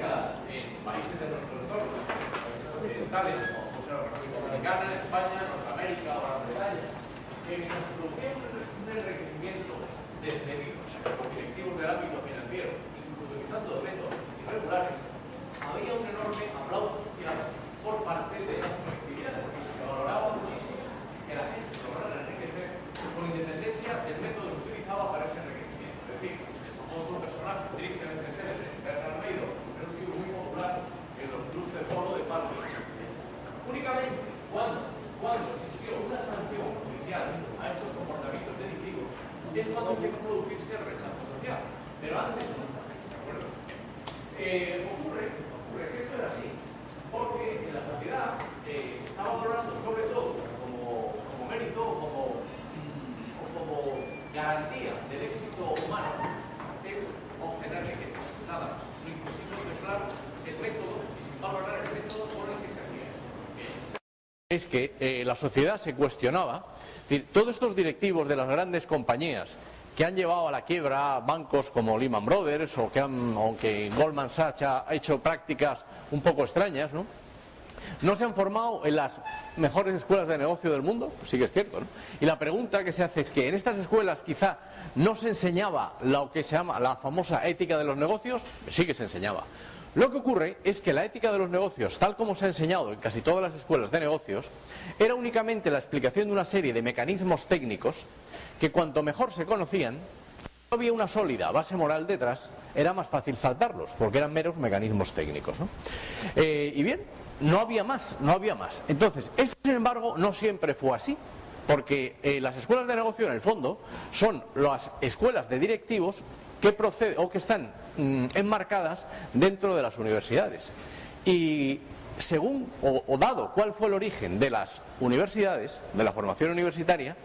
décadas en países de nuestro entorno, países occidentales, como puede ser la República Dominicana, España, Norteamérica o Gran Bretaña, en que se producía un enriquecimiento desmedido por directivos del ámbito financiero, incluso utilizando métodos irregulares, había un enorme aplauso social por parte de las colectividades, porque se valoraba muchísimo que la gente se lograra enriquecer con independencia del método que utilizaba para ese enriquecimiento. Es decir, el famoso personaje tristemente célebre, Bernard Madoff, era un tipo muy popular en los clubes de polo de Palma. Únicamente cuando existió una sanción judicial a estos comportamientos delictivos es cuando empieza a producirse el rechazo social, pero antes nunca, ¿de acuerdo? Ocurre que esto era así, porque en la sociedad se estaba valorando sobre todo como mérito o como garantía del éxito humano el obtener riqueza, nada más, sin contemplar el método y sin valorar el método por el que se hacía eso. Es que la sociedad se cuestionaba, es decir, todos estos directivos de las grandes compañías que han llevado a la quiebra bancos como Lehman Brothers o que Goldman Sachs ha hecho prácticas un poco extrañas, ¿no se han formado en las mejores escuelas de negocio del mundo? Pues sí que es cierto, ¿no? Y la pregunta que se hace es que en estas escuelas quizá no se enseñaba lo que se llama la famosa ética de los negocios. Sí que se enseñaba. Lo que ocurre es que la ética de los negocios, tal como se ha enseñado en casi todas las escuelas de negocios, era únicamente la explicación de una serie de mecanismos técnicos que cuanto mejor se conocían, no había una sólida base moral detrás, era más fácil saltarlos, porque eran meros mecanismos técnicos, ¿no? Y bien, no había más. Entonces, esto sin embargo no siempre fue así, porque las escuelas de negocio en el fondo son las escuelas de directivos que proceden o que están enmarcadas dentro de las universidades. Y según o dado cuál fue el origen de las universidades, de la formación universitaria,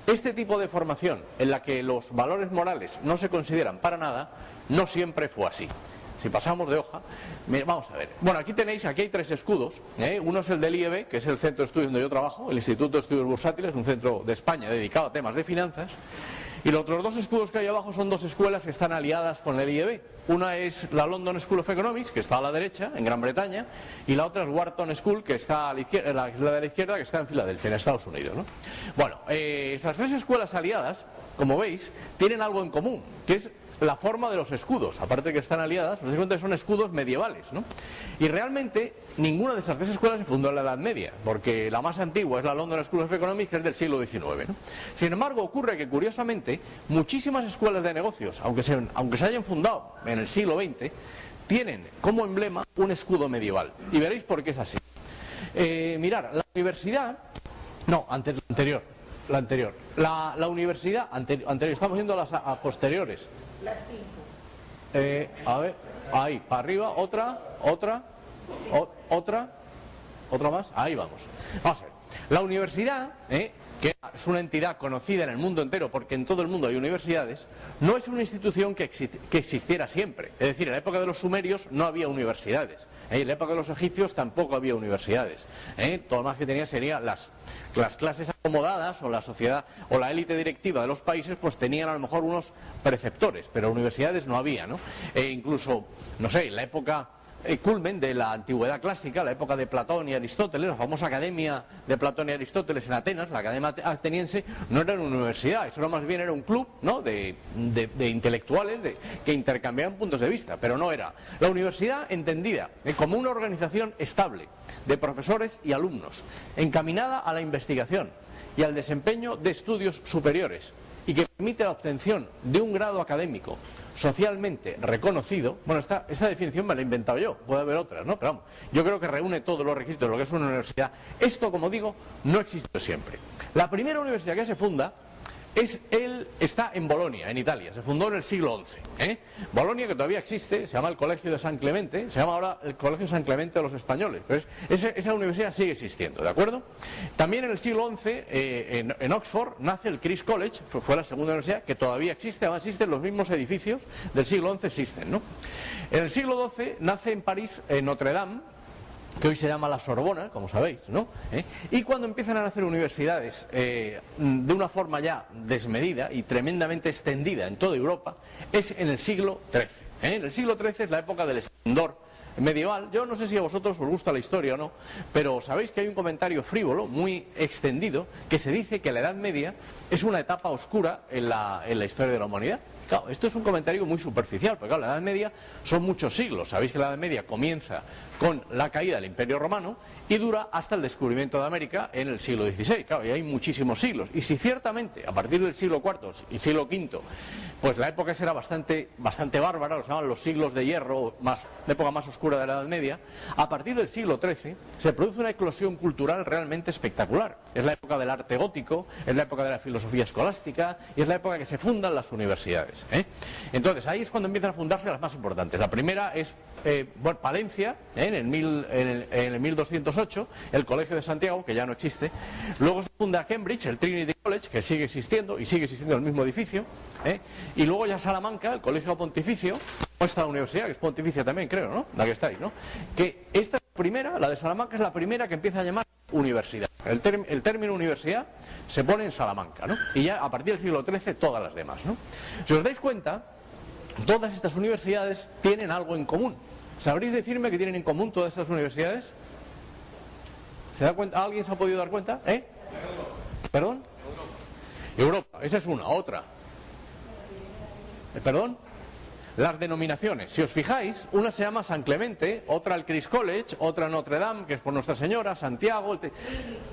este tipo de formación en la que los valores morales no se consideran para nada, no siempre fue así. Si pasamos de hoja, vamos a ver. Bueno, aquí hay tres escudos. Uno es el del IEB, que es el centro de estudios donde yo trabajo, el Instituto de Estudios Bursátiles, un centro de España dedicado a temas de finanzas. Y los otros dos escudos que hay abajo son dos escuelas que están aliadas con el IEB. Una es la London School of Economics, que está a la derecha, en Gran Bretaña, y la otra es Wharton School, que está a la izquierda, la de la izquierda, que está en Filadelfia, en Estados Unidos, ¿no? Bueno, esas tres escuelas aliadas, como veis, tienen algo en común, que es la forma de los escudos. Aparte de que están aliadas, os dais cuenta que son escudos medievales, ¿no? Y realmente ninguna de esas tres escuelas se fundó en la Edad Media, porque la más antigua es la London School of Economics, que es del siglo XIX, ¿no? Sin embargo, ocurre que curiosamente muchísimas escuelas de negocios, aunque se hayan fundado en el siglo XX, tienen como emblema un escudo medieval. Y veréis por qué es así. Mirar, la universidad... No, la anterior. La universidad anterior, estamos viendo las a posteriores. Las 5. A ver, ahí, para arriba, otra más, ahí vamos. Vamos a ver. La universidad, que es una entidad conocida en el mundo entero, porque en todo el mundo hay universidades, no es una institución que existiera siempre. Es decir, en la época de los sumerios no había universidades. En la época de los egipcios tampoco había universidades. Todo lo más que tenía serían las clases acomodadas o la sociedad o la élite directiva de los países, pues tenían a lo mejor unos preceptores, pero universidades no había, ¿no? Incluso, no sé, en la época culmen de la antigüedad clásica, la época de Platón y Aristóteles, la famosa academia de Platón y Aristóteles en Atenas, la academia ateniense, no era una universidad, eso más bien era un club, ¿no?, de intelectuales que intercambiaban puntos de vista, pero no era. La universidad entendida como una organización estable de profesores y alumnos, encaminada a la investigación y al desempeño de estudios superiores, y que permite la obtención de un grado académico socialmente reconocido. Bueno, esta definición me la he inventado yo, puede haber otras, ¿no? Pero vamos, yo creo que reúne todos los requisitos de lo que es una universidad. Esto, como digo, no existe siempre. La primera universidad que se funda está en Bolonia, en Italia, se fundó en el siglo XI. Bolonia, que todavía existe, se llama el Colegio de San Clemente, se llama ahora el Colegio de San Clemente de los Españoles, pero esa universidad sigue existiendo, ¿de acuerdo? También en el siglo XI, en Oxford, nace el Christ's College, fue la segunda universidad, que todavía existe, además existen los mismos edificios del siglo XI, existen, ¿no? En el siglo XII nace en París, Notre Dame, que hoy se llama la Sorbona, como sabéis, ¿no? Y cuando empiezan a nacer universidades de una forma ya desmedida y tremendamente extendida en toda Europa, es en el siglo XIII. En el siglo XIII es la época del esplendor medieval. Yo no sé si a vosotros os gusta la historia o no, pero sabéis que hay un comentario frívolo, muy extendido, que se dice que la Edad Media es una etapa oscura en la historia de la humanidad. Claro, esto es un comentario muy superficial, porque claro, la Edad Media son muchos siglos. Sabéis que la Edad Media comienza con la caída del Imperio Romano y dura hasta el descubrimiento de América en el siglo XVI. Claro, y hay muchísimos siglos. Y si ciertamente, a partir del siglo IV y siglo V, pues la época será bastante bárbara, lo llaman los siglos de hierro, la época más oscura de la Edad Media, a partir del siglo XIII se produce una eclosión cultural realmente espectacular. Es la época del arte gótico, es la época de la filosofía escolástica y es la época que se fundan las universidades. Entonces ahí es cuando empiezan a fundarse las más importantes. La primera es Palencia, en el 1208, el Colegio de Santiago, que ya no existe. Luego se funda Cambridge, el Trinity College, que sigue existiendo, y sigue existiendo el mismo edificio. Y luego ya Salamanca, el Colegio Pontificio, esta universidad, que es pontificia también, creo, ¿no? La que estáis, ¿no? Que esta primera, la de Salamanca, es la primera que empieza a llamar universidad. El término universidad se pone en Salamanca, ¿no? Y ya a partir del siglo XIII todas las demás, ¿no? Si os dais cuenta, todas estas universidades tienen algo en común. ¿Sabréis decirme qué tienen en común todas estas universidades? ¿Se da cuenta? ¿Alguien se ha podido dar cuenta? ¿Perdón? Europa, esa es una. Otra. ¿Perdón? Las denominaciones, si os fijáis, una se llama San Clemente, otra el Christ College, otra Notre Dame, que es por Nuestra Señora, Santiago,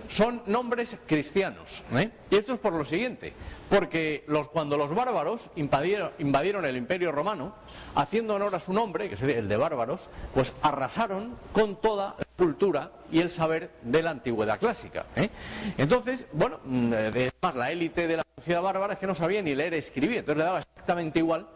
son nombres cristianos. Y esto es por lo siguiente, porque cuando los bárbaros invadieron el Imperio Romano, haciendo honor a su nombre, que es el de bárbaros, pues arrasaron con toda la cultura y el saber de la antigüedad clásica. Entonces, bueno, además la élite de la sociedad bárbara es que no sabía ni leer y escribir, entonces le daba exactamente igual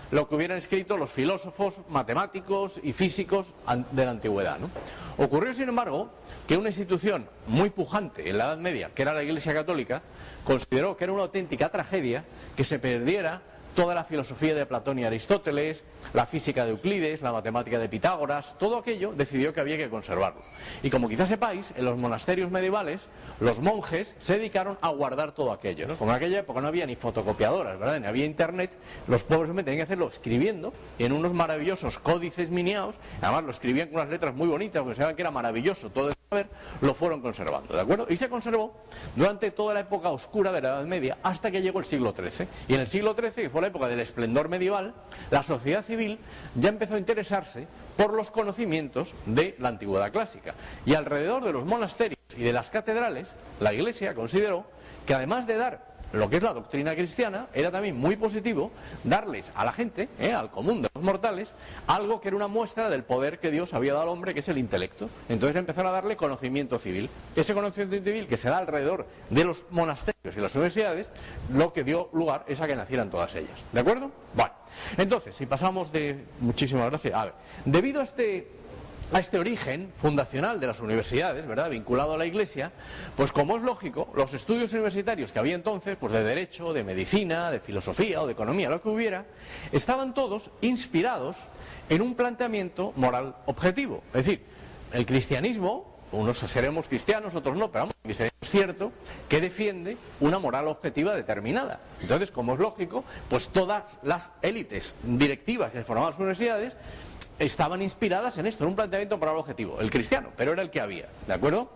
lo que hubieran escrito los filósofos, matemáticos y físicos de la antigüedad, ¿no? Ocurrió, sin embargo, que una institución muy pujante en la Edad Media, que era la Iglesia Católica, consideró que era una auténtica tragedia que se perdiera toda la filosofía de Platón y Aristóteles, la física de Euclides, la matemática de Pitágoras, todo aquello decidió que había que conservarlo. Y como quizás sepáis, en los monasterios medievales, los monjes se dedicaron a guardar todo aquello, ¿no? Como en aquella época no había ni fotocopiadoras, ¿verdad? Ni había internet, los pobres tenían que hacerlo escribiendo en unos maravillosos códices miniados, además lo escribían con unas letras muy bonitas, porque sabían que era maravilloso todo eso saber, lo fueron conservando, ¿de acuerdo? Y se conservó durante toda la época oscura de la Edad Media, hasta que llegó el siglo XIII. Y en el siglo XIII, que fue la época del esplendor medieval, la sociedad civil ya empezó a interesarse por los conocimientos de la antigüedad clásica. Y alrededor de los monasterios y de las catedrales, la Iglesia consideró que además de dar lo que es la doctrina cristiana, era también muy positivo darles a la gente, al común de los mortales, algo que era una muestra del poder que Dios había dado al hombre, que es el intelecto. Entonces empezaron a darle conocimiento civil. Ese conocimiento civil que se da alrededor de los monasterios y las universidades, lo que dio lugar es a que nacieran todas ellas. ¿De acuerdo? Bueno, entonces, si pasamos de... Muchísimas gracias. A ver, debido a este origen fundacional de las universidades, ¿verdad?, vinculado a la Iglesia, pues como es lógico, los estudios universitarios que había entonces, pues de Derecho, de Medicina, de Filosofía o de Economía, lo que hubiera, estaban todos inspirados en un planteamiento moral objetivo. Es decir, el cristianismo, unos seremos cristianos, otros no, pero vamos, el cristianismo es cierto que defiende una moral objetiva determinada. Entonces, como es lógico, pues todas las élites directivas que formaban las universidades estaban inspiradas en esto, en un planteamiento moral objetivo, el cristiano, pero era el que había, ¿de acuerdo?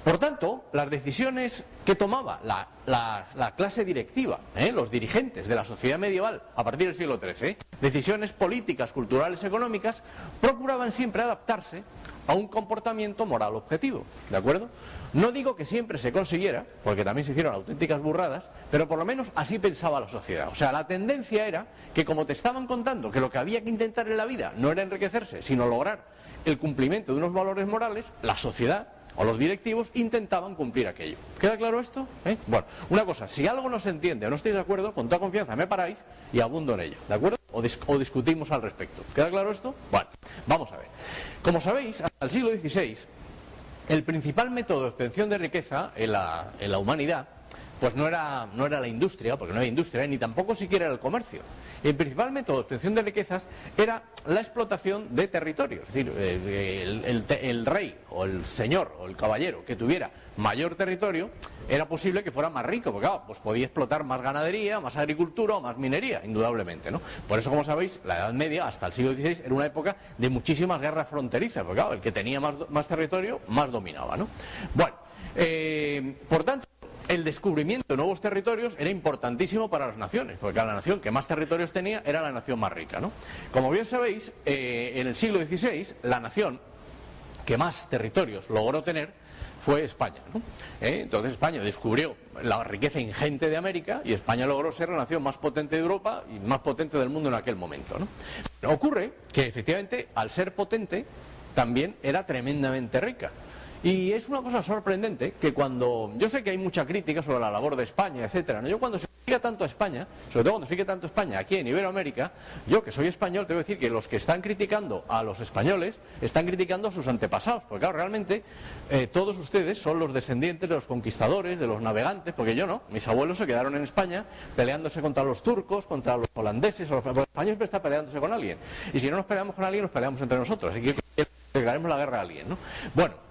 Por tanto, las decisiones que tomaba la clase directiva, los dirigentes de la sociedad medieval a partir del siglo XIII, decisiones políticas, culturales, económicas, procuraban siempre adaptarse a un comportamiento moral objetivo, ¿de acuerdo? No digo que siempre se consiguiera, porque también se hicieron auténticas burradas, pero por lo menos así pensaba la sociedad. O sea, la tendencia era que, como te estaban contando que lo que había que intentar en la vida no era enriquecerse, sino lograr el cumplimiento de unos valores morales, la sociedad o los directivos intentaban cumplir aquello. ¿Queda claro esto? Bueno, una cosa, si algo no se entiende o no estáis de acuerdo, con toda confianza me paráis y abundo en ello, ¿de acuerdo? O discutimos al respecto. ¿Queda claro esto? Bueno, vamos a ver. Como sabéis, hasta el siglo XVI, el principal método de obtención de riqueza en la humanidad pues no era la industria, porque no había industria, ni tampoco siquiera era el comercio. Y principalmente la obtención de riquezas era la explotación de territorios. Es decir, el rey o el señor o el caballero que tuviera mayor territorio, era posible que fuera más rico, porque claro, pues podía explotar más ganadería, más agricultura o más minería, indudablemente, ¿no? Por eso, como sabéis, la Edad Media, hasta el siglo XVI, era una época de muchísimas guerras fronterizas, porque claro, el que tenía más territorio, más dominaba, ¿no? Bueno, por tanto, el descubrimiento de nuevos territorios era importantísimo para las naciones, porque la nación que más territorios tenía era la nación más rica, ¿no? Como bien sabéis, en el siglo XVI, la nación que más territorios logró tener fue España, ¿no? Entonces España descubrió la riqueza ingente de América y España logró ser la nación más potente de Europa y más potente del mundo en aquel momento, ¿no? Pero ocurre que efectivamente, al ser potente, también era tremendamente rica. Y es una cosa sorprendente que cuando... Yo sé que hay mucha crítica sobre la labor de España, etcétera, ¿no? Yo cuando se critica tanto a España, sobre todo cuando se critica tanto a España aquí en Iberoamérica, yo que soy español, tengo que decir que los que están criticando a los españoles están criticando a sus antepasados, porque claro, realmente todos ustedes son los descendientes de los conquistadores, de los navegantes, porque yo no, mis abuelos se quedaron en España peleándose contra los turcos, contra los holandeses, los españoles siempre está peleándose con alguien, y si no nos peleamos con alguien, nos peleamos entre nosotros, así que declaremos la guerra a alguien, ¿no? Bueno,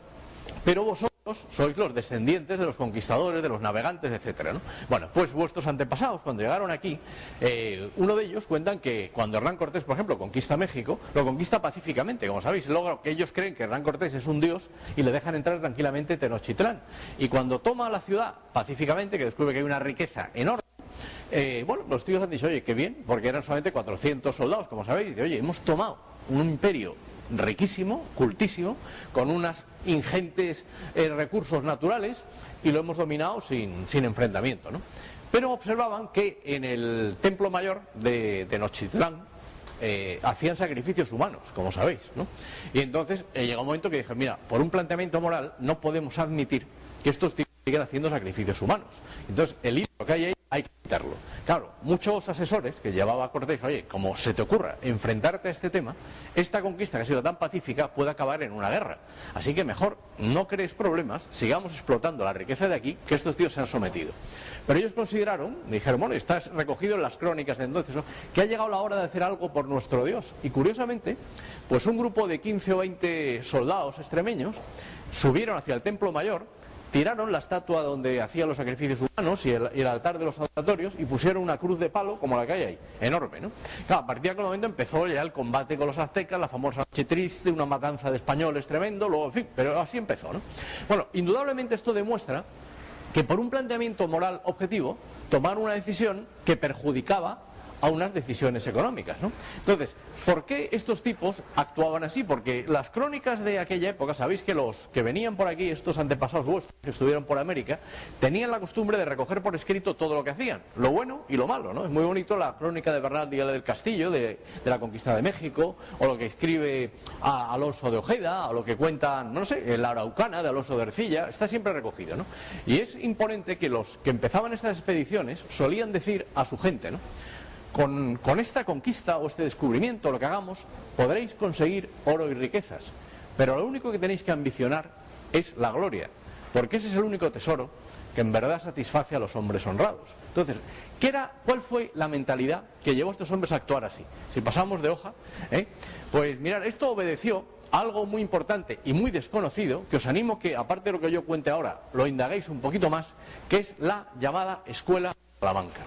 pero vosotros sois los descendientes de los conquistadores, de los navegantes, etcétera, ¿no? Bueno, pues vuestros antepasados, cuando llegaron aquí, uno de ellos cuentan que cuando Hernán Cortés, por ejemplo, conquista México, lo conquista pacíficamente, como sabéis, luego que ellos creen que Hernán Cortés es un dios y le dejan entrar tranquilamente Tenochtitlán. Y cuando toma la ciudad pacíficamente, que descubre que hay una riqueza enorme, bueno, los tíos han dicho, oye, qué bien, porque eran solamente 400 soldados, como sabéis, y dice, oye, hemos tomado un imperio riquísimo, cultísimo, con unos ingentes recursos naturales y lo hemos dominado sin enfrentamiento, ¿no? Pero observaban que en el templo mayor de Tenochtitlán hacían sacrificios humanos, como sabéis, ¿no? Y entonces llegó un momento que dijeron, mira, por un planteamiento moral no podemos admitir que estos tipos sigan haciendo sacrificios humanos. Entonces el libro que hay ahí hay que quitarlo. Claro, muchos asesores que llevaba Cortés, oye, como se te ocurra enfrentarte a este tema, esta conquista que ha sido tan pacífica puede acabar en una guerra. Así que mejor no crees problemas, sigamos explotando la riqueza de aquí, que estos tíos se han sometido. Pero ellos consideraron, dijeron, bueno, está recogido en las crónicas de entonces, ¿no?, que ha llegado la hora de hacer algo por nuestro Dios. Y curiosamente, pues un grupo de 15 o 20 soldados extremeños subieron hacia el templo mayor, tiraron la estatua donde hacían los sacrificios humanos y el altar de los adoratorios y pusieron una cruz de palo como la que hay ahí, enorme, ¿no? Claro, a partir de aquel momento empezó ya el combate con los aztecas, la famosa noche triste, una matanza de españoles tremendo, luego, en fin, pero así empezó, ¿no? Bueno, indudablemente esto demuestra que por un planteamiento moral objetivo tomaron una decisión que perjudicaba a unas decisiones económicas, ¿no? Entonces, ¿por qué estos tipos actuaban así? Porque las crónicas de aquella época, sabéis que los que venían por aquí, estos antepasados vuestros que estuvieron por América, tenían la costumbre de recoger por escrito todo lo que hacían, lo bueno y lo malo, ¿no? Es muy bonito la crónica de Bernal Díaz del Castillo, de la conquista de México, o lo que escribe a Alonso de Ojeda, o lo que cuentan, no sé, la Araucana de Alonso de Ercilla, está siempre recogido, ¿no? Y es imponente que los que empezaban estas expediciones solían decir a su gente, ¿no? Con esta conquista o este descubrimiento, lo que hagamos, podréis conseguir oro y riquezas. Pero lo único que tenéis que ambicionar es la gloria, porque ese es el único tesoro que en verdad satisface a los hombres honrados. Entonces, ¿cuál fue la mentalidad que llevó a estos hombres a actuar así? Si pasamos de hoja, pues mirad, esto obedeció a algo muy importante y muy desconocido, que os animo que, aparte de lo que yo cuente ahora, lo indaguéis un poquito más, que es la llamada Escuela de Salamanca.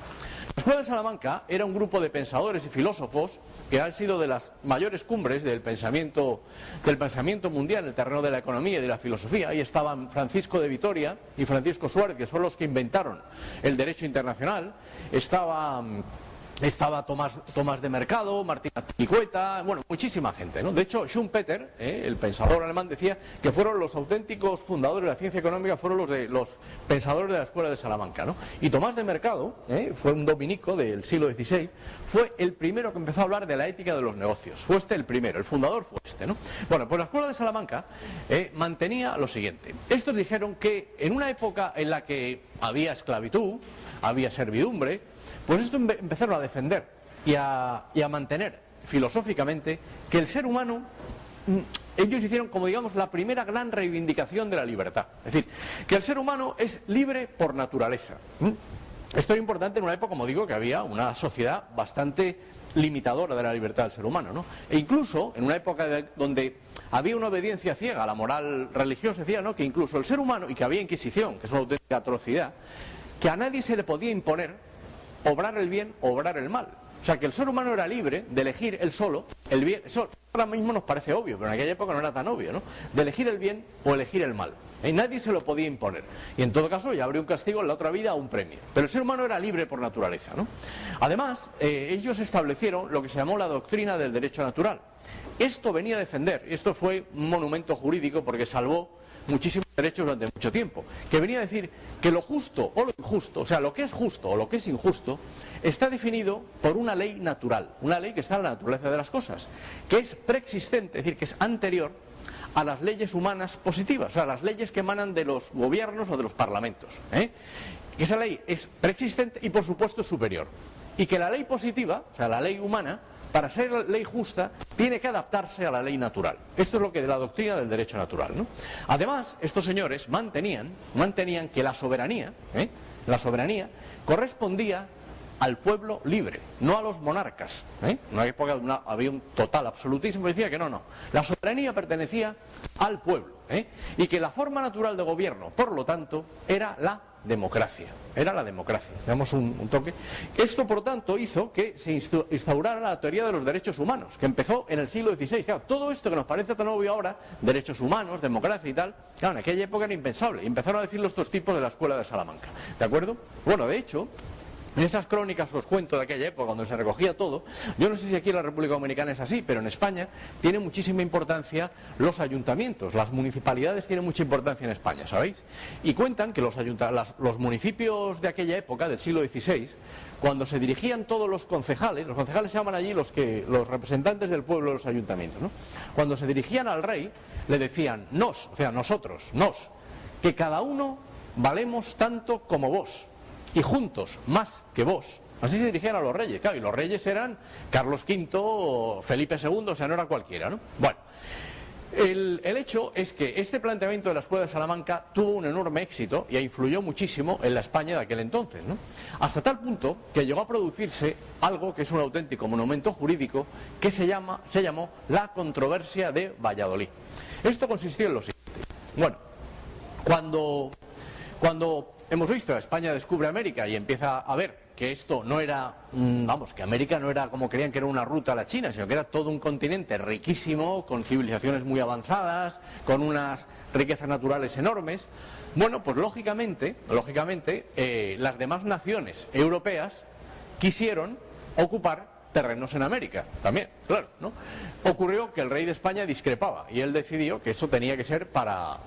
La Escuela de Salamanca era un grupo de pensadores y filósofos que han sido de las mayores cumbres del pensamiento mundial en el terreno de la economía y de la filosofía. Ahí estaban Francisco de Vitoria y Francisco Suárez, que son los que inventaron el derecho internacional. Estaba Tomás de Mercado, Martín Azpilicueta, bueno, muchísima gente, ¿no? De hecho, Schumpeter, el pensador alemán, decía que fueron los auténticos fundadores de la ciencia económica, fueron los pensadores de la Escuela de Salamanca, ¿no? Y Tomás de Mercado, fue un dominico del siglo XVI, fue el primero que empezó a hablar de la ética de los negocios. Fue el primero, el fundador fue ¿no? Bueno, pues la Escuela de Salamanca mantenía lo siguiente. Estos dijeron que en una época en la que había esclavitud, había servidumbre, pues esto empezaron a defender y a mantener filosóficamente que el ser humano ellos hicieron, como digamos, la primera gran reivindicación de la libertad. Es decir, que el ser humano es libre por naturaleza. Esto era importante en una época, como digo, que había una sociedad bastante limitadora de la libertad del ser humano, ¿no? E incluso en una época donde había una obediencia ciega a la moral religiosa, decía, ¿no?, que incluso el ser humano, y que había Inquisición, que es una auténtica atrocidad, que a nadie se le podía imponer obrar el bien o obrar el mal. O sea, que el ser humano era libre de elegir él solo el bien. Eso ahora mismo nos parece obvio, pero en aquella época no era tan obvio, ¿no? De elegir el bien o elegir el mal. Y nadie se lo podía imponer. Y en todo caso ya habría un castigo en la otra vida o un premio. Pero el ser humano era libre por naturaleza, ¿no? Además, ellos establecieron lo que se llamó la doctrina del derecho natural. Esto venía a defender, y esto fue un monumento jurídico porque salvó muchísimos derechos durante mucho tiempo, que venía a decir que lo justo o lo injusto, o sea, lo que es justo o lo que es injusto, está definido por una ley natural, una ley que está en la naturaleza de las cosas, que es preexistente, es decir, que es anterior a las leyes humanas positivas, o sea, las leyes que emanan de los gobiernos o de los parlamentos. Esa ley es preexistente y por supuesto es superior. Y que la ley positiva, o sea, la ley humana, para ser ley justa, tiene que adaptarse a la ley natural. Esto es lo que de la doctrina del derecho natural, ¿no? Además, estos señores mantenían que la soberanía correspondía al pueblo libre, no a los monarcas. En una época había un total absolutismo que decía que no. La soberanía pertenecía al pueblo, y que la forma natural de gobierno, por lo tanto, era la democracia. Tenemos un toque. Esto, por tanto, hizo que se instaurara la teoría de los derechos humanos, que empezó en el siglo XVI. Claro, todo esto que nos parece tan obvio ahora, derechos humanos, democracia y tal, claro, en aquella época era impensable. Y empezaron a decirlo estos tipos de la escuela de Salamanca. ¿De acuerdo? Bueno, de hecho, en esas crónicas que os cuento de aquella época, donde se recogía todo, yo no sé si aquí en la República Dominicana es así, pero en España tiene muchísima importancia los ayuntamientos, las municipalidades tienen mucha importancia en España, ¿sabéis? Y cuentan que los municipios de aquella época, del siglo XVI, cuando se dirigían todos los concejales se llaman allí los representantes del pueblo de los ayuntamientos, ¿no? Cuando se dirigían al rey, le decían, nosotros, que cada uno valemos tanto como vos, y juntos más que vos. Así se dirigían a los reyes, claro, y los reyes eran Carlos V o Felipe II, o sea, no era cualquiera, ¿no? Bueno, el hecho es que este planteamiento de la escuela de Salamanca tuvo un enorme éxito y influyó muchísimo en la España de aquel entonces, ¿no? Hasta tal punto que llegó a producirse algo que es un auténtico monumento jurídico que se llamó la controversia de Valladolid. Esto consistió en lo siguiente. Bueno, cuando hemos visto que España descubre América y empieza a ver que esto no era, que América no era como creían que era una ruta a la China, sino que era todo un continente riquísimo, con civilizaciones muy avanzadas, con unas riquezas naturales enormes. Bueno, pues lógicamente, las demás naciones europeas quisieron ocupar terrenos en América, también, claro, ¿no? Ocurrió que el rey de España discrepaba y él decidió que eso tenía que ser para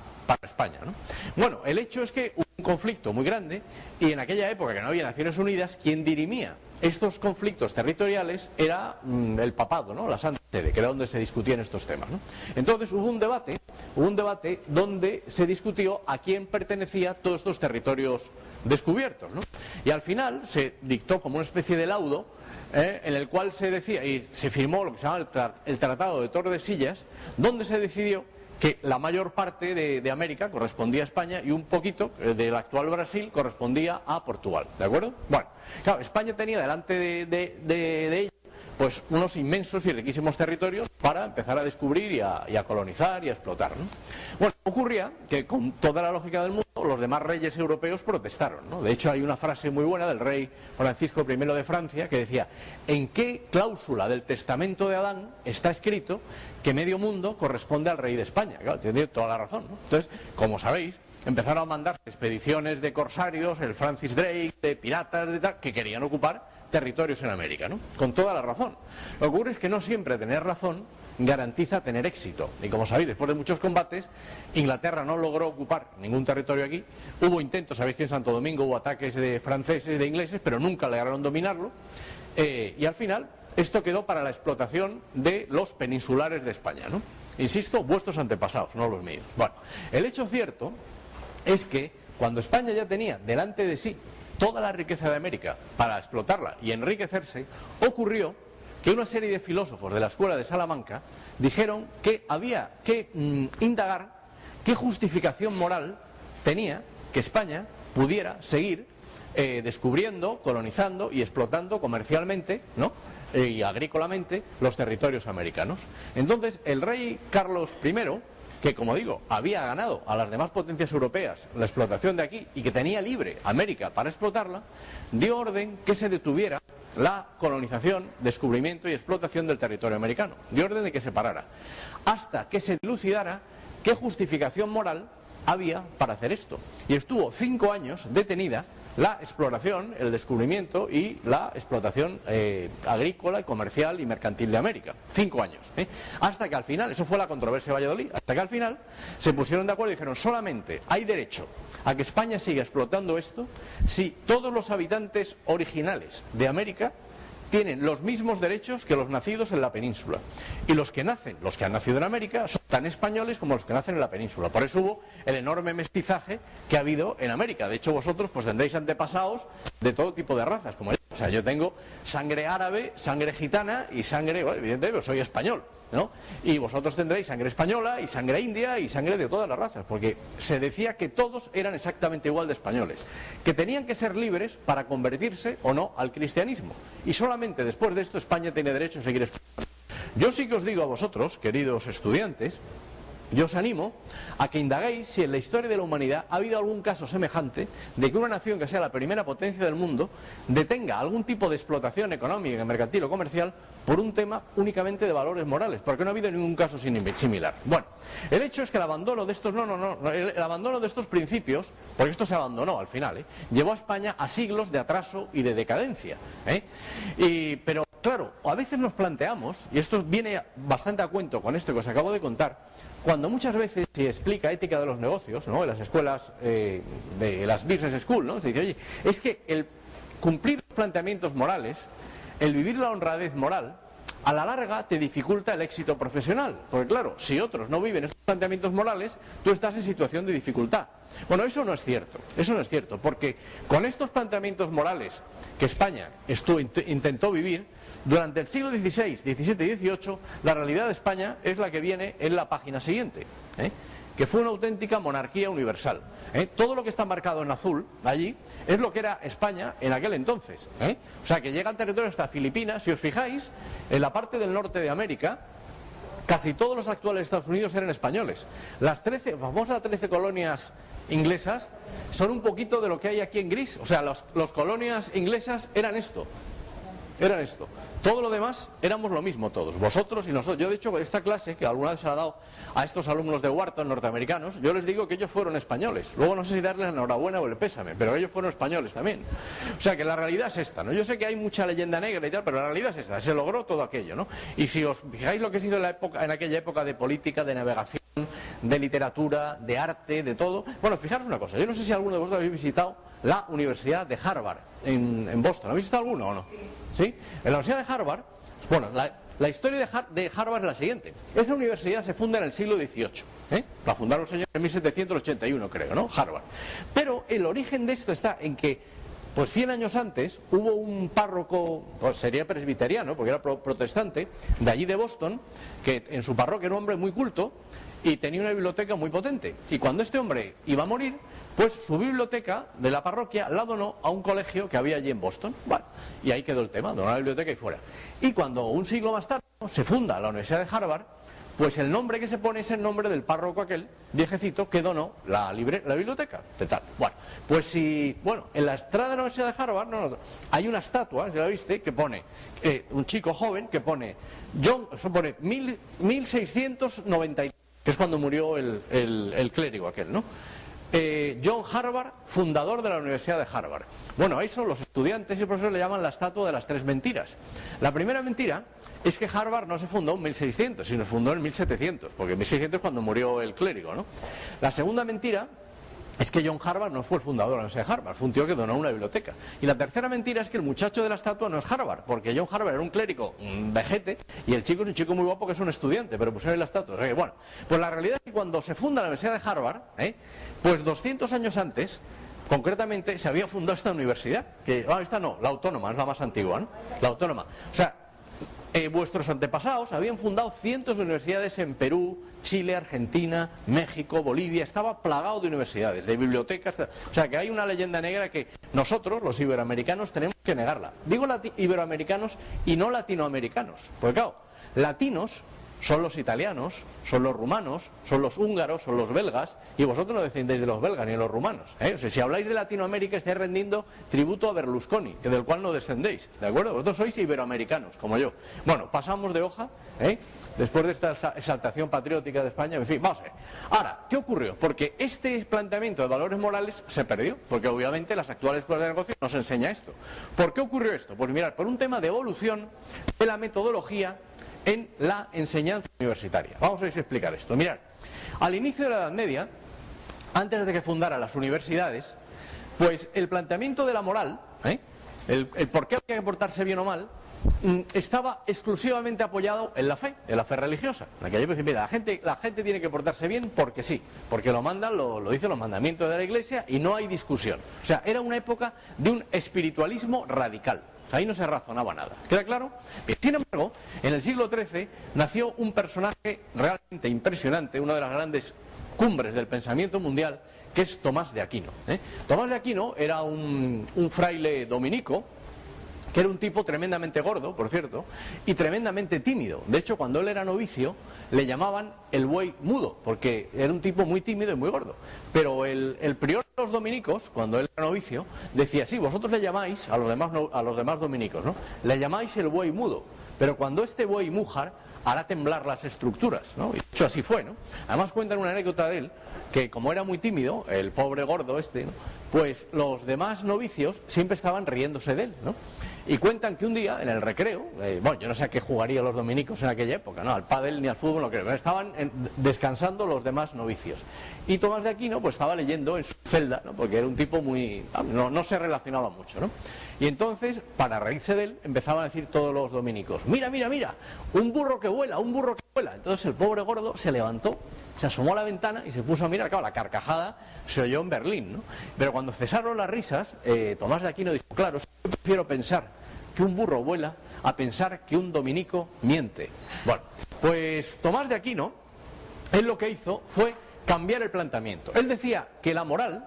España, ¿no? Bueno, el hecho es que hubo un conflicto muy grande y en aquella época que no había Naciones Unidas, quien dirimía estos conflictos territoriales era el papado, ¿no? La Santa Sede, que era donde se discutían estos temas, ¿no? Entonces hubo un debate donde se discutió a quién pertenecía todos estos territorios descubiertos, ¿no? Y al final se dictó como una especie de laudo en el cual se decía, y se firmó lo que se llama el Tratado de Tordesillas, donde se decidió que la mayor parte de América correspondía a España y un poquito del actual Brasil correspondía a Portugal, ¿de acuerdo? Bueno, claro, España tenía delante de ella pues unos inmensos y riquísimos territorios para empezar a descubrir y a colonizar y a explotar, ¿no? Bueno, ocurría que con toda la lógica del mundo los demás reyes europeos protestaron, ¿no? De hecho hay una frase muy buena del rey Francisco I de Francia que decía: ¿en qué cláusula del testamento de Adán está escrito que medio mundo corresponde al rey de España? Claro, tiene toda la razón, ¿no? Entonces, como sabéis, empezaron a mandar expediciones de corsarios, el Francis Drake, de piratas, de tal, que querían ocupar territorios en América, ¿no? Con toda la razón. Lo que ocurre es que no siempre tener razón garantiza tener éxito. Y como sabéis, después de muchos combates, Inglaterra no logró ocupar ningún territorio aquí. Hubo intentos, sabéis que en Santo Domingo hubo ataques de franceses, de ingleses, pero nunca lograron dominarlo. Y al final, esto quedó para la explotación de los peninsulares de España, ¿no? Insisto, vuestros antepasados, no los míos. Bueno, el hecho cierto es que cuando España ya tenía delante de sí toda la riqueza de América para explotarla y enriquecerse, ocurrió que una serie de filósofos de la escuela de Salamanca dijeron que había que indagar qué justificación moral tenía que España pudiera seguir descubriendo, colonizando y explotando comercialmente, ¿no?, y agrícolamente los territorios americanos. Entonces el rey Carlos I, que como digo había ganado a las demás potencias europeas la explotación de aquí y que tenía libre América para explotarla, dio orden que se detuviera la colonización, descubrimiento y explotación del territorio americano. Dio orden de que se parara hasta que se dilucidara qué justificación moral había para hacer esto. Y estuvo 5 años detenida la exploración, el descubrimiento y la explotación agrícola, y comercial y mercantil de América. 5 años. Hasta que al final, eso fue la controversia de Valladolid, hasta que al final se pusieron de acuerdo y dijeron: solamente hay derecho a que España siga explotando esto si todos los habitantes originales de América tienen los mismos derechos que los nacidos en la península. Y los que han nacido en América, son tan españoles como los que nacen en la península. Por eso hubo el enorme mestizaje que ha habido en América. De hecho, vosotros pues tendréis antepasados de todo tipo de razas, como yo. O sea, yo tengo sangre árabe, sangre gitana y sangre, bueno, evidentemente soy español, ¿no? Y vosotros tendréis sangre española y sangre india y sangre de todas las razas, porque se decía que todos eran exactamente igual de españoles, que tenían que ser libres para convertirse o no al cristianismo. Y solamente después de esto España tiene derecho a seguir explotando. Yo sí que os digo a vosotros, queridos estudiantes, yo os animo a que indaguéis si en la historia de la humanidad ha habido algún caso semejante de que una nación que sea la primera potencia del mundo detenga algún tipo de explotación económica, mercantil o comercial por un tema únicamente de valores morales, porque no ha habido ningún caso similar. Bueno, el hecho es que el abandono de estos, el abandono de estos principios, porque esto se abandonó al final, llevó a España a siglos de atraso y de decadencia. Pero claro, a veces nos planteamos, y esto viene bastante a cuento con esto que os acabo de contar, cuando muchas veces se explica ética de los negocios, ¿no?, en las escuelas de las business school, ¿no?, se dice: oye, es que el cumplir los planteamientos morales, el vivir la honradez moral, a la larga te dificulta el éxito profesional, porque claro, si otros no viven estos planteamientos morales, tú estás en situación de dificultad. Bueno, eso no es cierto, porque con estos planteamientos morales que España intentó vivir, durante el siglo XVI, XVII y XVIII, la realidad de España es la que viene en la página siguiente, que fue una auténtica monarquía universal. Todo lo que está marcado en azul allí es lo que era España en aquel entonces. O sea, que llega al territorio hasta Filipinas. Si os fijáis, en la parte del norte de América, casi todos los actuales Estados Unidos eran españoles. Las famosas 13 colonias inglesas son un poquito de lo que hay aquí en gris. O sea, las colonias inglesas eran esto. Todo lo demás éramos lo mismo todos, vosotros y nosotros. Yo, de hecho, esta clase, que alguna vez se la ha dado a estos alumnos de Wharton norteamericanos, yo les digo que ellos fueron españoles. Luego no sé si darles la enhorabuena o el pésame, pero ellos fueron españoles también. O sea que la realidad es esta, ¿no? Yo sé que hay mucha leyenda negra y tal, pero la realidad es esta, se logró todo aquello, ¿no? Y si os fijáis lo que se hizo en aquella época de política, de navegación, de literatura, de arte, de todo. Bueno, fijaros una cosa, yo no sé si alguno de vosotros habéis visitado la Universidad de Harvard en Boston. ¿Habéis visitado alguno o no? ¿Sí? En la Universidad de Harvard, bueno, la historia de Harvard es la siguiente. Esa universidad se funda en el siglo XVIII. La fundaron los señores en 1781, creo, ¿no? Harvard. Pero el origen de esto está en que, pues 100 años antes, hubo un párroco, pues sería presbiteriano, porque era protestante, de allí de Boston, que en su parroquia era un hombre muy culto y tenía una biblioteca muy potente. Y cuando este hombre iba a morir, pues su biblioteca de la parroquia la donó a un colegio que había allí en Boston. Bueno, y ahí quedó el tema, donó la biblioteca y fuera. Y cuando un siglo más tarde se funda la Universidad de Harvard, pues el nombre que se pone es el nombre del párroco aquel viejecito que donó la biblioteca. De tal. Bueno, pues en la entrada de la Universidad de Harvard hay una estatua, si la viste, que pone un chico joven que pone 1693, que es cuando murió el clérigo aquel, ¿no? John Harvard, fundador de la Universidad de Harvard. Bueno, a eso los estudiantes y profesores le llaman la estatua de las 3 mentiras. La primera mentira es que Harvard no se fundó en 1600, sino se fundó en 1700, porque en 1600 es cuando murió el clérigo, ¿no? La segunda mentira es que John Harvard no fue el fundador de la Universidad de Harvard, fue un tío que donó una biblioteca. Y la tercera mentira es que el muchacho de la estatua no es Harvard, porque John Harvard era un clérigo, un vejete, y el chico es un chico muy guapo que es un estudiante, pero pusieron en la estatua. O sea que, bueno, pues la realidad es que cuando se funda la Universidad de Harvard, pues 200 años antes, concretamente, se había fundado esta universidad, que esta no, la Autónoma, es la más antigua, ¿no? La Autónoma. O sea, vuestros antepasados habían fundado cientos de universidades en Perú, Chile, Argentina, México, Bolivia. Estaba plagado de universidades, de bibliotecas. O sea que hay una leyenda negra que nosotros, los iberoamericanos, tenemos que negarla. Digo iberoamericanos y no latinoamericanos, porque claro, latinos son los italianos, son los rumanos, son los húngaros, son los belgas, y vosotros no descendéis de los belgas ni de los rumanos, ¿eh? O sea, si habláis de Latinoamérica estáis rendiendo tributo a Berlusconi, del cual no descendéis, ¿de acuerdo? Vosotros sois iberoamericanos, como yo. Bueno, pasamos de hoja, ¿eh? Después de esta exaltación patriótica de España, en fin, vamos a ver. Ahora, ¿qué ocurrió? Porque este planteamiento de valores morales se perdió, porque obviamente las actuales escuelas de negocio nos enseña esto. ¿Por qué ocurrió esto? Pues mirad, por un tema de evolución de la metodología en la enseñanza universitaria. Vamos a ver si explicar esto. Mirad, al inicio de la Edad Media, antes de que fundara las universidades, pues el planteamiento de la moral, el por qué había que portarse bien o mal, estaba exclusivamente apoyado en la fe religiosa. En aquella época, mira, la gente tiene que portarse bien porque sí, porque lo mandan, lo dicen los mandamientos de la Iglesia y no hay discusión. O sea, era una época de un espiritualismo radical. Ahí no se razonaba nada. ¿Queda claro? Bien, sin embargo, en el siglo XIII nació un personaje realmente impresionante, una de las grandes cumbres del pensamiento mundial, que es Tomás de Aquino. Tomás de Aquino era un fraile dominico, que era un tipo tremendamente gordo, por cierto, y tremendamente tímido. De hecho, cuando él era novicio, le llamaban el buey mudo, porque era un tipo muy tímido y muy gordo. Pero el prior de los dominicos, cuando él era novicio, decía, sí, vosotros le llamáis, a los demás dominicos, ¿no? Le llamáis el buey mudo, pero cuando este buey mujar, hará temblar las estructuras, ¿no? Y de hecho así fue, ¿no? Además cuentan una anécdota de él, que como era muy tímido, el pobre gordo este, ¿no? Pues los demás novicios siempre estaban riéndose de él, ¿no? Y cuentan que un día, en el recreo, bueno, yo no sé a qué jugarían los dominicos en aquella época, ¿no? Al pádel ni al fútbol, no creo, pero estaban descansando los demás novicios. Y Tomás de Aquino, pues estaba leyendo en su celda, ¿no? Porque era un tipo muy... no se relacionaba mucho, ¿no? Y entonces, para reírse de él, empezaban a decir todos los dominicos, mira, mira, mira, un burro que vuela, un burro que vuela. Entonces el pobre gordo se levantó, se asomó a la ventana y se puso a mirar. Claro, la carcajada se oyó en Berlín, ¿no? Pero cuando cesaron las risas, Tomás de Aquino dijo, claro, yo prefiero pensar que un burro vuela a pensar que un dominico miente. Bueno, pues Tomás de Aquino, él lo que hizo fue cambiar el planteamiento. Él decía que la moral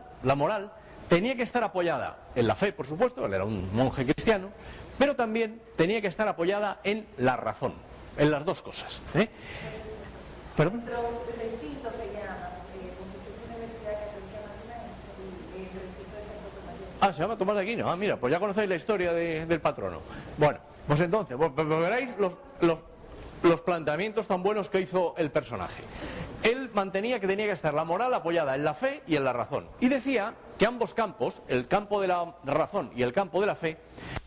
tenía que estar apoyada en la fe, por supuesto, él era un monje cristiano, pero también tenía que estar apoyada en la razón, en las dos cosas. ¿Perdón? Recinto se llama, porque es una universidad católica y el recinto de Santo Tomás de Aquino. Ah, se llama Tomás de Aquino. Ah, mira, pues ya conocéis la historia del patrono. Bueno, pues entonces, veréis los planteamientos tan buenos que hizo el personaje. Él mantenía que tenía que estar la moral apoyada en la fe y en la razón. Y decía que ambos campos, el campo de la razón y el campo de la fe,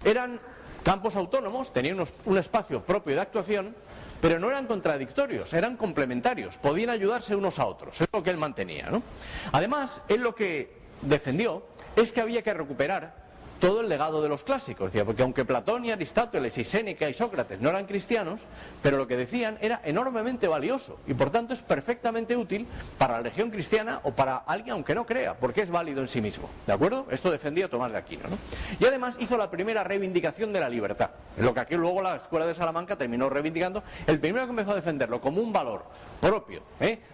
eran campos autónomos, tenían un espacio propio de actuación, pero no eran contradictorios, eran complementarios, podían ayudarse unos a otros, es lo que él mantenía, ¿no? Además, él lo que defendió es que había que recuperar todo el legado de los clásicos, decía, porque aunque Platón y Aristóteles y Séneca y Sócrates no eran cristianos, pero lo que decían era enormemente valioso y por tanto es perfectamente útil para la religión cristiana o para alguien aunque no crea, porque es válido en sí mismo, ¿de acuerdo? Esto defendía Tomás de Aquino, ¿no? Y además hizo la primera reivindicación de la libertad, lo que aquí luego la Escuela de Salamanca terminó reivindicando. El primero que empezó a defenderlo como un valor propio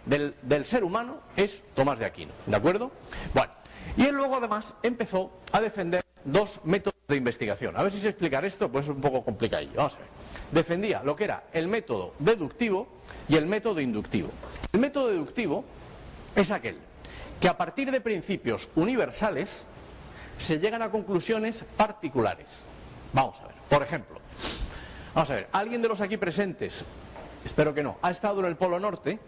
del ser humano es Tomás de Aquino, ¿de acuerdo? Bueno, y él luego además empezó a defender dos métodos de investigación. A ver si se explicar esto, pues es un poco complicado. Vamos a ver. Defendía lo que era el método deductivo y el método inductivo. El método deductivo es aquel que a partir de principios universales se llegan a conclusiones particulares. Vamos a ver. Por ejemplo, vamos a ver, ¿alguien de los aquí presentes, espero que no, ha estado en el Polo Norte?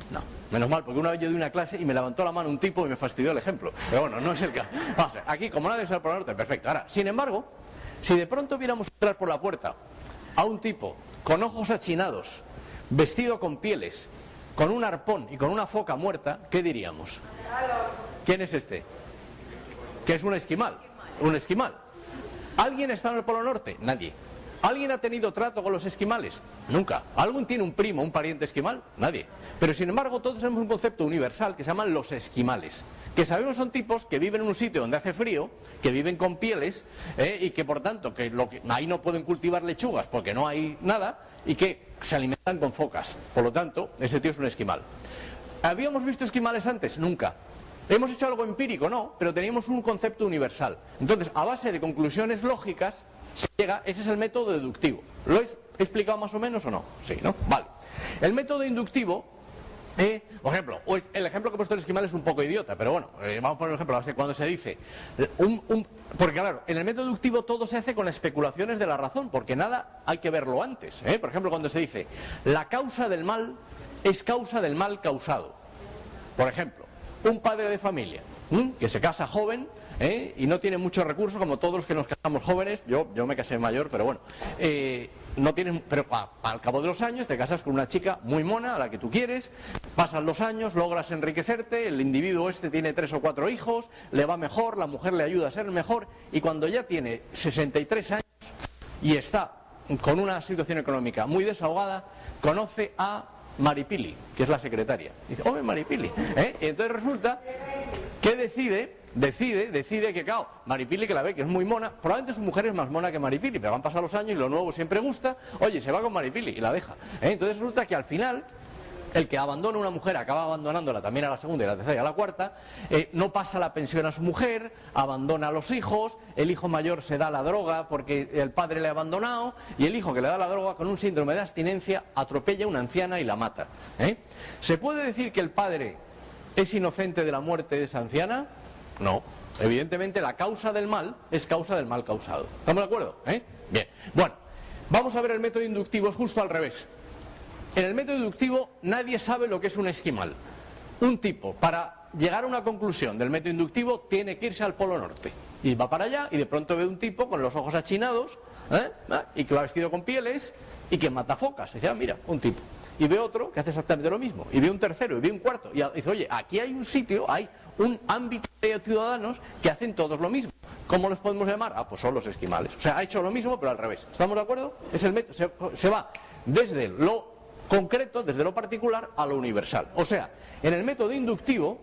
No, menos mal, porque una vez yo di una clase y me levantó la mano un tipo y me fastidió el ejemplo. Pero bueno, no es el caso. Vamos a ver, aquí, como nadie sabe por el norte, perfecto. Ahora, sin embargo, si de pronto viéramos entrar por la puerta a un tipo con ojos achinados, vestido con pieles, con un arpón y con una foca muerta, ¿qué diríamos? ¿Quién es este? ¿Qué es un esquimal? Un esquimal. ¿Alguien está en el Polo Norte? Nadie. ¿Alguien ha tenido trato con los esquimales? Nunca. ¿Alguien tiene un primo, un pariente esquimal? Nadie. Pero sin embargo todos tenemos un concepto universal que se llaman los esquimales. que sabemos son tipos que viven en un sitio donde hace frío, que viven con pieles, y que por tanto ahí no pueden cultivar lechugas porque no hay nada, y que se alimentan con focas. Por lo tanto, ese tío es un esquimal. ¿Habíamos visto esquimales antes? Nunca. ¿Hemos hecho algo empírico? No, pero teníamos un concepto universal. Entonces, a base de conclusiones lógicas, se llega, ese es el método deductivo. ¿Lo he explicado más o menos o no? Sí, ¿no? Vale. El método inductivo, por ejemplo, el ejemplo que he puesto del esquimal es un poco idiota, pero bueno, vamos a poner un ejemplo. Cuando se dice, porque claro, en el método deductivo todo se hace con especulaciones de la razón, porque nada hay que verlo antes. Por ejemplo, cuando se dice, la causa del mal es causa del mal causado. Por ejemplo, un padre de familia que se casa joven y no tiene muchos recursos, como todos los que nos casamos jóvenes. Yo me casé mayor, pero bueno, no tienes, pero al cabo de los años te casas con una chica muy mona, a la que tú quieres, pasan los años, logras enriquecerte, el individuo tiene 3 o 4 hijos, le va mejor, la mujer le ayuda a ser mejor, y cuando ya tiene 63 años y está con una situación económica muy desahogada, conoce a Maripili, que es la secretaria. Dice, ¡hombre, Maripili! Y entonces resulta que decide que, claro, Maripili, que la ve que es muy mona, probablemente su mujer es más mona que Maripili, pero van pasando los años y lo nuevo siempre gusta, oye, se va con Maripili y la deja. Entonces resulta que al final, el que abandona a una mujer acaba abandonándola también a la segunda y a la tercera y a la cuarta, no pasa la pensión a su mujer, abandona a los hijos, el hijo mayor se da la droga porque el padre le ha abandonado, y el hijo que le da la droga con un síndrome de abstinencia atropella a una anciana y la mata. ¿Se puede decir que el padre es inocente de la muerte de esa anciana? No. Evidentemente la causa del mal es causa del mal causado. ¿Estamos de acuerdo? Bien. Bueno, vamos a ver el método inductivo, es justo al revés. En el método inductivo nadie sabe lo que es un esquimal. Un tipo, para llegar a una conclusión del método inductivo, tiene que irse al Polo Norte. Y va para allá y de pronto ve un tipo con los ojos achinados, y que va vestido con pieles y que mata focas. Y dice, mira, un tipo. Y ve otro que hace exactamente lo mismo. Y ve un tercero, y ve un cuarto. Y dice, oye, aquí hay un sitio, hay un ámbito de ciudadanos que hacen todos lo mismo. ¿Cómo los podemos llamar? Pues son los esquimales. O sea, ha hecho lo mismo, pero al revés. ¿Estamos de acuerdo? Es el método. Se va desde lo concreto, desde lo particular a lo universal. O sea, en el método inductivo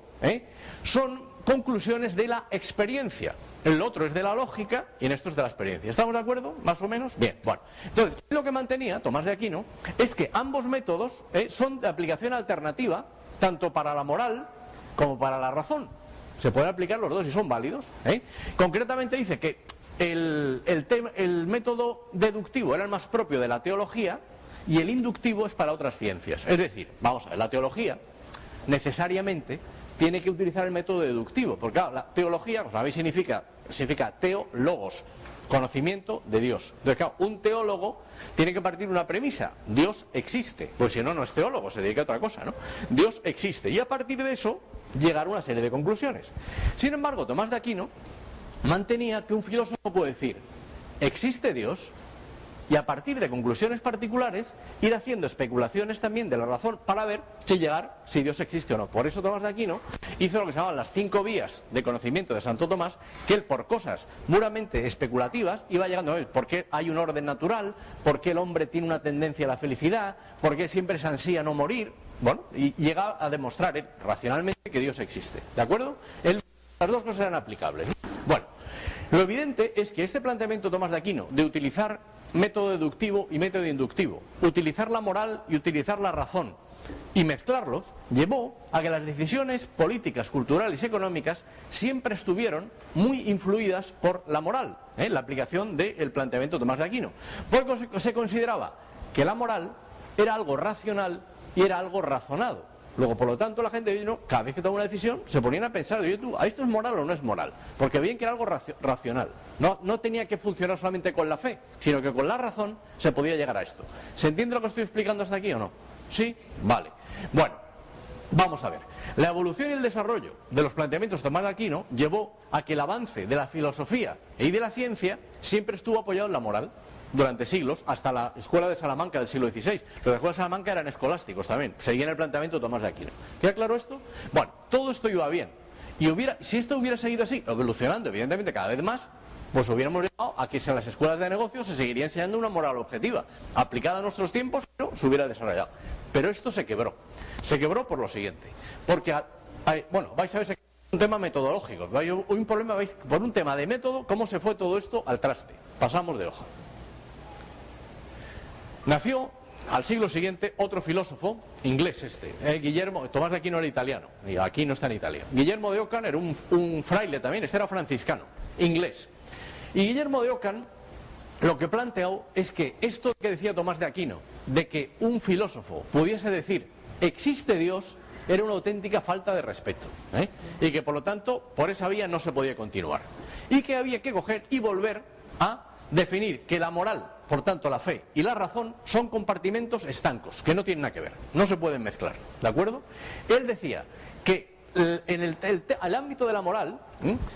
son conclusiones de la experiencia. El otro es de la lógica y en esto es de la experiencia. ¿Estamos de acuerdo? ¿Más o menos? Bien, bueno. Entonces, lo que mantenía Tomás de Aquino es que ambos métodos son de aplicación alternativa, tanto para la moral como para la razón. Se pueden aplicar los dos y son válidos. Concretamente dice que el método deductivo era el más propio de la teología y el inductivo es para otras ciencias. Es decir, vamos a ver, la teología necesariamente tiene que utilizar el método deductivo, porque claro, la teología, como sabéis, significa teólogos, conocimiento de Dios. Entonces, claro, un teólogo tiene que partir de una premisa: Dios existe, pues si no, no es teólogo, se dedica a otra cosa, ¿no? Dios existe, y a partir de eso llegar a una serie de conclusiones. Sin embargo, Tomás de Aquino mantenía que un filósofo puede decir, existe Dios, y a partir de conclusiones particulares ir haciendo especulaciones también de la razón para ver si Dios existe o no. Por eso Tomás de Aquino hizo lo que se llamaban las 5 vías de conocimiento de Santo Tomás, que él por cosas puramente especulativas iba llegando a ver por qué hay un orden natural, por qué el hombre tiene una tendencia a la felicidad, por qué siempre se ansía no morir, bueno, y llega a demostrar racionalmente que Dios existe. ¿De acuerdo? Las dos cosas eran aplicables. Bueno, lo evidente es que este planteamiento de Tomás de Aquino de utilizar método deductivo y método inductivo, utilizar la moral y utilizar la razón y mezclarlos, llevó a que las decisiones políticas, culturales y económicas siempre estuvieron muy influidas por la moral, la aplicación del planteamiento de Tomás de Aquino. Porque se consideraba que la moral era algo racional y era algo razonado. Luego, por lo tanto, la gente, cada vez que tomaba una decisión, se ponían a pensar, oye, tú, ¿esto es moral o no es moral? Porque veían que era algo racional. No tenía que funcionar solamente con la fe, sino que con la razón se podía llegar a esto. ¿Se entiende lo que estoy explicando hasta aquí o no? ¿Sí? Vale. Bueno, vamos a ver. La evolución y el desarrollo de los planteamientos de Tomás de Aquino llevó a que el avance de la filosofía y de la ciencia siempre estuvo apoyado en la moral. Durante siglos, hasta la escuela de Salamanca del siglo XVI. Los de la escuela de Salamanca eran escolásticos también, seguían el planteamiento de Tomás de Aquino. ¿Queda claro esto? Bueno, todo esto iba bien. Y si esto hubiera seguido así, evolucionando evidentemente cada vez más, pues hubiéramos llegado a que en las escuelas de negocios se seguiría enseñando una moral objetiva, aplicada a nuestros tiempos, pero se hubiera desarrollado. Pero esto se quebró. Se quebró por lo siguiente. Porque, bueno, vais a ver tema metodológico. Hay un problema, veis, por un tema de método, cómo se fue todo esto al traste. Pasamos de hoja. Nació al siglo siguiente otro filósofo inglés Guillermo, Tomás de Aquino era italiano, y aquí no está en Italia. Guillermo de Ockham era un fraile también, era franciscano, inglés. Y Guillermo de Ockham lo que planteó es que esto que decía Tomás de Aquino, de que un filósofo pudiese decir existe Dios, era una auténtica falta de respeto, y que por lo tanto por esa vía no se podía continuar, y que había que coger y volver a definir que la moral, por tanto la fe y la razón, son compartimentos estancos, que no tienen nada que ver, no se pueden mezclar, ¿de acuerdo? Él decía que en el ámbito de la moral,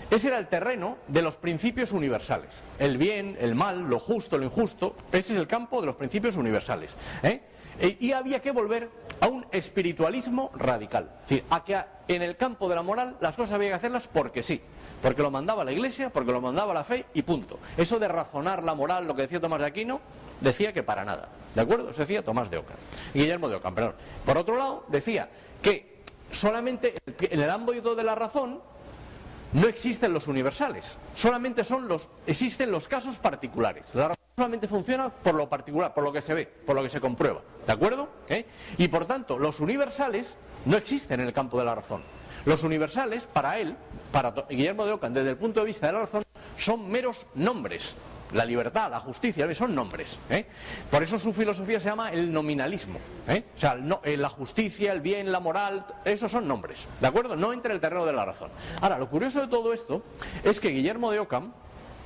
ese era el terreno de los principios universales, el bien, el mal, lo justo, lo injusto, ese es el campo de los principios universales, y había que volver a un espiritualismo radical, es decir, a que en el campo de la moral las cosas había que hacerlas porque sí, porque lo mandaba la Iglesia, porque lo mandaba la fe y punto. Eso de razonar la moral, lo que decía Tomás de Aquino, decía que para nada, ¿de acuerdo? Eso decía Tomás de Ockham, Guillermo de Ockham, perdón. Por otro lado, decía que solamente en el ámbito de la razón no existen los universales, solamente existen los casos particulares. La razón solamente funciona por lo particular, por lo que se ve, por lo que se comprueba, ¿de acuerdo? Y por tanto, los universales no existen en el campo de la razón. Los universales, para él, para Guillermo de Ockham, desde el punto de vista de la razón, son meros nombres. La libertad, la justicia, son nombres. Por eso su filosofía se llama el nominalismo. O sea, la justicia, el bien, la moral, esos son nombres, ¿de acuerdo? No entra en el terreno de la razón. Ahora, lo curioso de todo esto es que Guillermo de Ockham,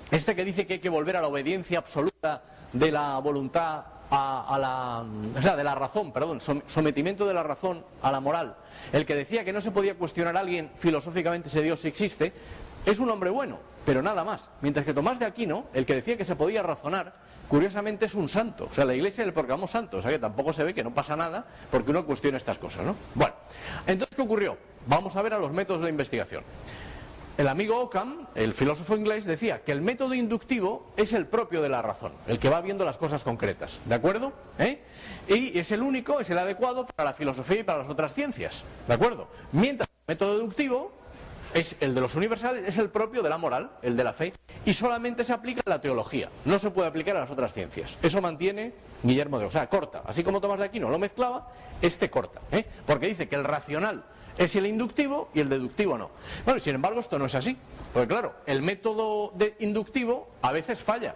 que dice que hay que volver a la obediencia absoluta de la voluntad de la razón, perdón, sometimiento de la razón a la moral, el que decía que no se podía cuestionar a alguien filosóficamente si Dios existe, es un hombre bueno, pero nada más. Mientras que Tomás de Aquino, el que decía que se podía razonar, curiosamente es un santo. O sea, la Iglesia le proclamó santo, o sea que tampoco se ve que no pasa nada porque uno cuestiona estas cosas, ¿no? Bueno, entonces, ¿qué ocurrió? Vamos a ver a los métodos de investigación. El amigo Ockham, el filósofo inglés, decía que el método inductivo es el propio de la razón, el que va viendo las cosas concretas, ¿de acuerdo? Y es el único, es el adecuado para la filosofía y para las otras ciencias, ¿de acuerdo? Mientras el método deductivo es el de los universales, es el propio de la moral, el de la fe, y solamente se aplica en la teología, no se puede aplicar a las otras ciencias. Eso mantiene Guillermo de Ockham, o sea, corta, así como Tomás de Aquino lo mezclaba, corta, porque dice que el racional es el inductivo y el deductivo no. Bueno, sin embargo esto no es así, porque claro, el método inductivo a veces falla.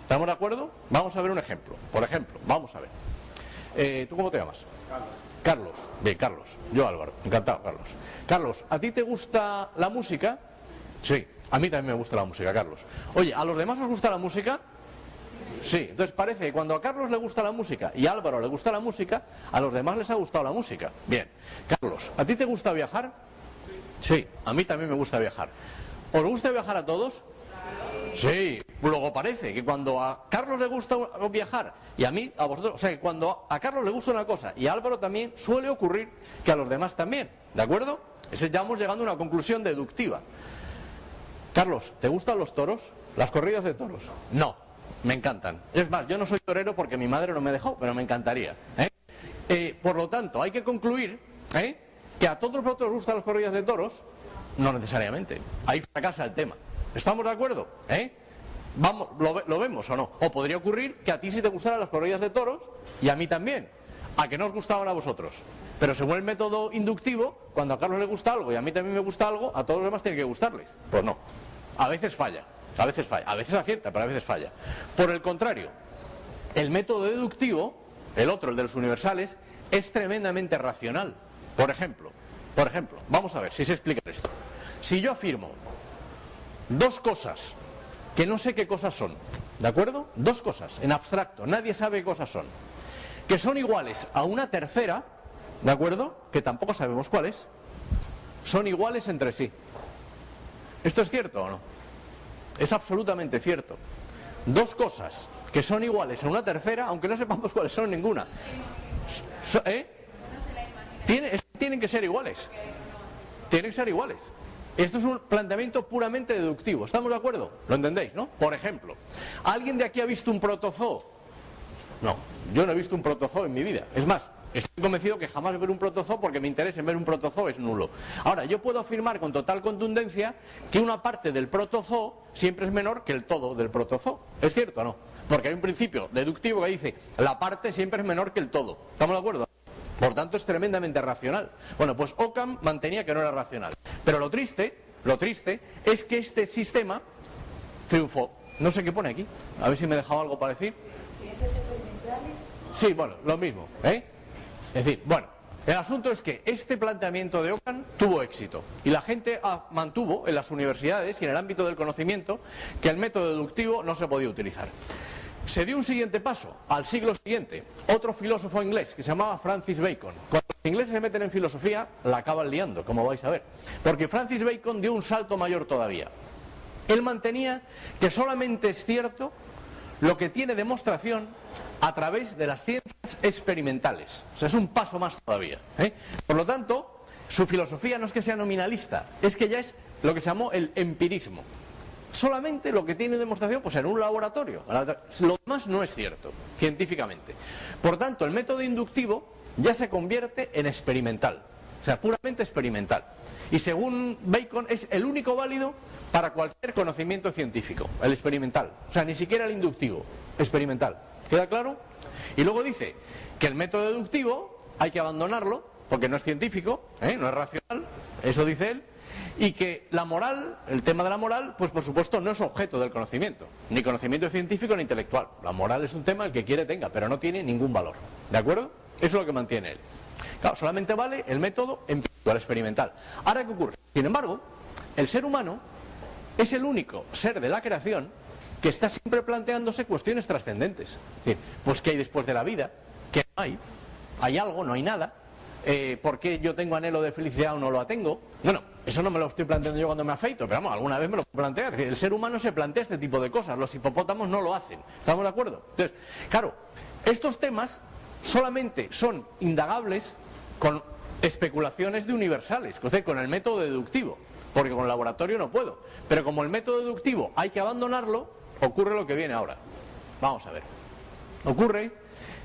¿Estamos de acuerdo? Vamos a ver un ejemplo. Por ejemplo, vamos a ver. ¿Tú cómo te llamas? Carlos. Bien, Carlos. Yo Álvaro. Encantado, Carlos. Carlos, ¿a ti te gusta la música? Sí, a mí también me gusta la música, Carlos. Oye, ¿a los demás os gusta la música? Sí, entonces parece que cuando a Carlos le gusta la música y a Álvaro le gusta la música, a los demás les ha gustado la música. Bien, Carlos, ¿a ti te gusta viajar? Sí, a mí también me gusta viajar. ¿Os gusta viajar a todos? Sí, luego parece que cuando a Carlos le gusta viajar y a mí, a vosotros, o sea que cuando a Carlos le gusta una cosa y a Álvaro también, suele ocurrir que a los demás también, ¿de acuerdo? Ya vamos llegando a una conclusión deductiva. Carlos, ¿te gustan los toros? ¿Las corridas de toros? No. Me encantan. Es más, yo no soy torero porque mi madre no me dejó, pero me encantaría. Por lo tanto, hay que concluir que a todos vosotros os gustan las corridas de toros. No necesariamente. Ahí fracasa el tema. ¿Estamos de acuerdo? Vamos, ¿lo vemos o no? O podría ocurrir que a ti sí te gustaran las corridas de toros y a mí también. A que no os gustaban a vosotros. Pero según el método inductivo, cuando a Carlos le gusta algo y a mí también me gusta algo, a todos los demás tiene que gustarles. Pues no. A veces falla. A veces falla, a veces acierta, pero a veces falla. Por el contrario, el método deductivo, el otro, el de los universales, es tremendamente racional. Por ejemplo, vamos a ver si se explica esto. Si yo afirmo dos cosas que no sé qué cosas son, ¿de acuerdo? Dos cosas, en abstracto, nadie sabe qué cosas son, que son iguales a una tercera, ¿de acuerdo? Que tampoco sabemos cuál es, son iguales entre sí. ¿Esto es cierto o no? Es absolutamente cierto. Dos cosas que son iguales a una tercera, aunque no sepamos cuáles son ninguna. Tienen que ser iguales. Tienen que ser iguales. Esto es un planteamiento puramente deductivo. ¿Estamos de acuerdo? ¿Lo entendéis, no? Por ejemplo, ¿alguien de aquí ha visto un protozoo? No, yo no he visto un protozoo en mi vida. Es más, estoy convencido que jamás ver un protozoo porque mi interés en ver un protozoo es nulo. Ahora, yo puedo afirmar con total contundencia que una parte del protozoo siempre es menor que el todo del protozoo. ¿Es cierto o no? Porque hay un principio deductivo que dice la parte siempre es menor que el todo. ¿Estamos de acuerdo? Por tanto, es tremendamente racional. Bueno, pues Occam mantenía que no era racional. Pero lo triste es que este sistema triunfó. No sé qué pone aquí. A ver si me he dejado algo para decir. Ciencias experimentales. Sí, bueno, lo mismo, ¿eh? Es decir, bueno, el asunto es que este planteamiento de Occam tuvo éxito y la gente mantuvo en las universidades y en el ámbito del conocimiento que el método deductivo no se podía utilizar. Se dio un siguiente paso, al siglo siguiente, otro filósofo inglés que se llamaba Francis Bacon. Cuando los ingleses se meten en filosofía, la acaban liando, como vais a ver, porque Francis Bacon dio un salto mayor todavía. Él mantenía que solamente es cierto lo que tiene demostración a través de las ciencias experimentales. O sea, es un paso más todavía, ¿eh? Por lo tanto, su filosofía no es que sea nominalista, es que ya es lo que se llamó el empirismo. Solamente lo que tiene demostración pues en un laboratorio. Lo demás no es cierto, científicamente. Por tanto, el método inductivo ya se convierte en experimental. O sea, puramente experimental. Y según Bacon es el único válido para cualquier conocimiento científico, el experimental. O sea, ni siquiera el inductivo, experimental. ¿Queda claro? Y luego dice que el método deductivo hay que abandonarlo porque no es científico, no es racional, eso dice él, y que la moral, el tema de la moral, pues por supuesto no es objeto del conocimiento, ni conocimiento científico ni intelectual. La moral es un tema el que quiere tenga, pero no tiene ningún valor. ¿De acuerdo? Eso es lo que mantiene él. Claro, solamente vale el método empírico, el experimental. Ahora, ¿qué ocurre? Sin embargo, el ser humano es el único ser de la creación que está siempre planteándose cuestiones trascendentes. Es decir, pues ¿qué hay después de la vida? ¿Qué no hay? ¿Hay algo? ¿No hay nada? ¿Por qué yo tengo anhelo de felicidad o no lo tengo? Bueno, eso no me lo estoy planteando yo cuando me afeito, pero vamos, alguna vez me lo puedo plantear. Es decir, el ser humano se plantea este tipo de cosas, los hipopótamos no lo hacen. ¿Estamos de acuerdo? Entonces, claro, estos temas solamente son indagables con especulaciones de universales, es decir, con el método deductivo, porque con el laboratorio no puedo. Pero como el método deductivo hay que abandonarlo, ocurre lo que viene ahora. Vamos a ver. Ocurre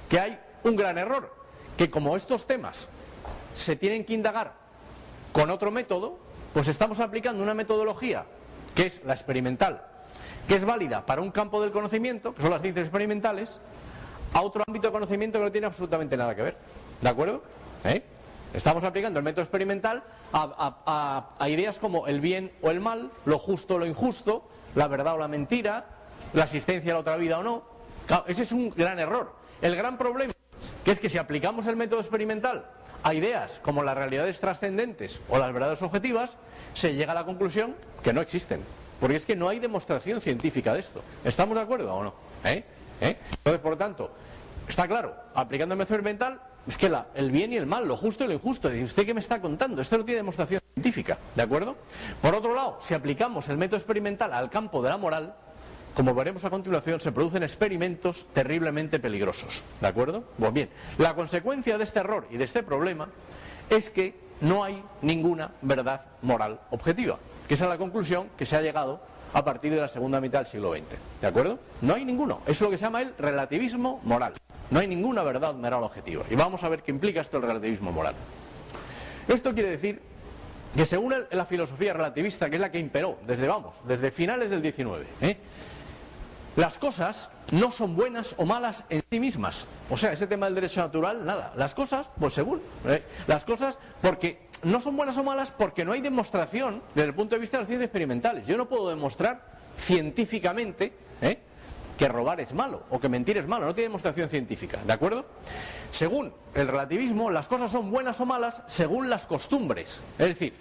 que hay un gran error, que como estos temas se tienen que indagar con otro método, pues estamos aplicando una metodología que es la experimental, que es válida para un campo del conocimiento, que son las ciencias experimentales, a otro ámbito de conocimiento que no tiene absolutamente nada que ver. ¿De acuerdo? Estamos aplicando el método experimental a ideas como el bien o el mal, lo justo o lo injusto, la verdad o la mentira, la existencia de la otra vida o no. Claro, ese es un gran error. El gran problema que es que si aplicamos el método experimental a ideas como las realidades trascendentes o las verdades objetivas, se llega a la conclusión que no existen. Porque es que no hay demostración científica de esto. ¿Estamos de acuerdo o no? Entonces, por lo tanto, está claro, aplicando el método experimental, es que el bien y el mal, lo justo y lo injusto. ¿Y usted qué me está contando? Esto no tiene demostración científica, ¿de acuerdo? Por otro lado, si aplicamos el método experimental al campo de la moral, como veremos a continuación, se producen experimentos terriblemente peligrosos, ¿de acuerdo? Pues bien, la consecuencia de este error y de este problema es que no hay ninguna verdad moral objetiva, que esa es la conclusión que se ha llegado a partir de la segunda mitad del siglo XX, ¿de acuerdo? No hay ninguno, es lo que se llama el relativismo moral, no hay ninguna verdad moral objetiva, y vamos a ver qué implica esto el relativismo moral. Esto quiere decir que según la filosofía relativista, que es la que imperó desde finales del XIX, las cosas no son buenas o malas en sí mismas. O sea, ese tema del derecho natural, nada. Las cosas, pues según. Las cosas, porque no son buenas o malas porque no hay demostración desde el punto de vista de las ciencias experimentales. Yo no puedo demostrar científicamente que robar es malo o que mentir es malo. No tiene demostración científica, ¿de acuerdo? Según el relativismo, las cosas son buenas o malas según las costumbres. Es decir,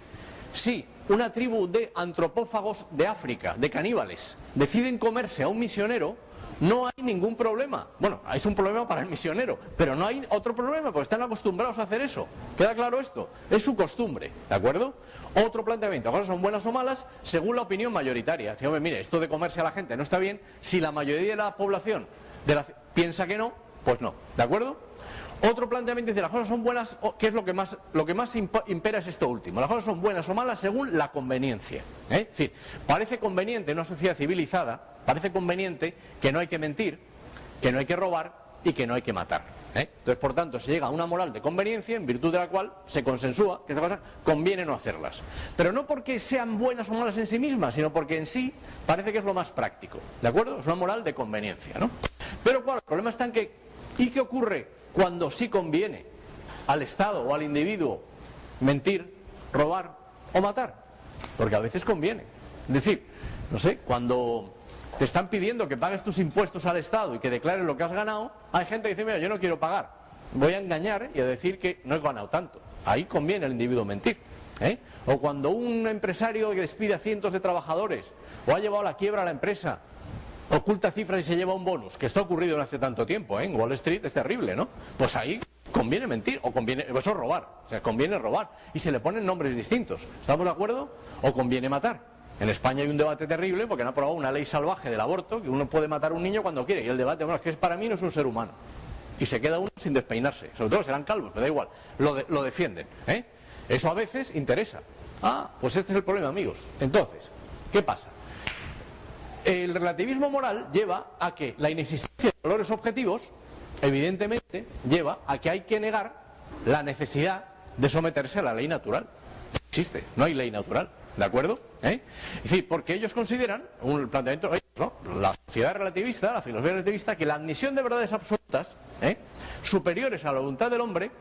si una tribu de antropófagos de África, de caníbales, deciden comerse a un misionero, no hay ningún problema. Bueno, es un problema para el misionero, pero no hay otro problema porque están acostumbrados a hacer eso. ¿Queda claro esto? Es su costumbre, ¿de acuerdo? Otro planteamiento, las cosas son buenas o malas según la opinión mayoritaria. Dice, hombre, mire, esto de comerse a la gente no está bien. Si la mayoría de la población piensa que no, pues no, ¿de acuerdo? Otro planteamiento dice, las cosas son buenas, que es lo que más impera es esto último. Las cosas son buenas o malas según la conveniencia. Es decir, parece conveniente en una sociedad civilizada, parece conveniente que no hay que mentir, que no hay que robar y que no hay que matar. Entonces, por tanto, se llega a una moral de conveniencia en virtud de la cual se consensúa que estas cosas conviene no hacerlas. Pero no porque sean buenas o malas en sí mismas, sino porque en sí parece que es lo más práctico. ¿De acuerdo? Es una moral de conveniencia, ¿no? Pero claro, el problema está en que, ¿y qué ocurre cuando sí conviene al Estado o al individuo mentir, robar o matar? Porque a veces conviene. Es decir, no sé, cuando te están pidiendo que pagues tus impuestos al Estado y que declares lo que has ganado, hay gente que dice, mira, yo no quiero pagar, voy a engañar y a decir que no he ganado tanto. Ahí conviene al individuo mentir. O cuando un empresario que despide a cientos de trabajadores o ha llevado a la quiebra a la empresa, oculta cifras y se lleva un bonus, que esto ha ocurrido no hace tanto tiempo, en Wall Street es terrible, ¿no? Pues ahí conviene mentir, o conviene, eso es robar, o sea, conviene robar, y se le ponen nombres distintos, ¿estamos de acuerdo? O conviene matar. En España hay un debate terrible porque han aprobado una ley salvaje del aborto, que uno puede matar a un niño cuando quiere, y el debate, bueno, es que para mí no es un ser humano, y se queda uno sin despeinarse, sobre todo serán calvos, pero da igual, lo defienden, Eso a veces interesa. Ah, pues este es el problema, amigos. Entonces, ¿qué pasa? El relativismo moral lleva a que la inexistencia de valores objetivos, evidentemente, lleva a que hay que negar la necesidad de someterse a la ley natural. No existe, no hay ley natural, ¿de acuerdo? Es decir, porque ellos consideran, un planteamiento, ¿no? La sociedad relativista, la filosofía relativista, que la admisión de verdades absolutas, superiores a la voluntad del hombre,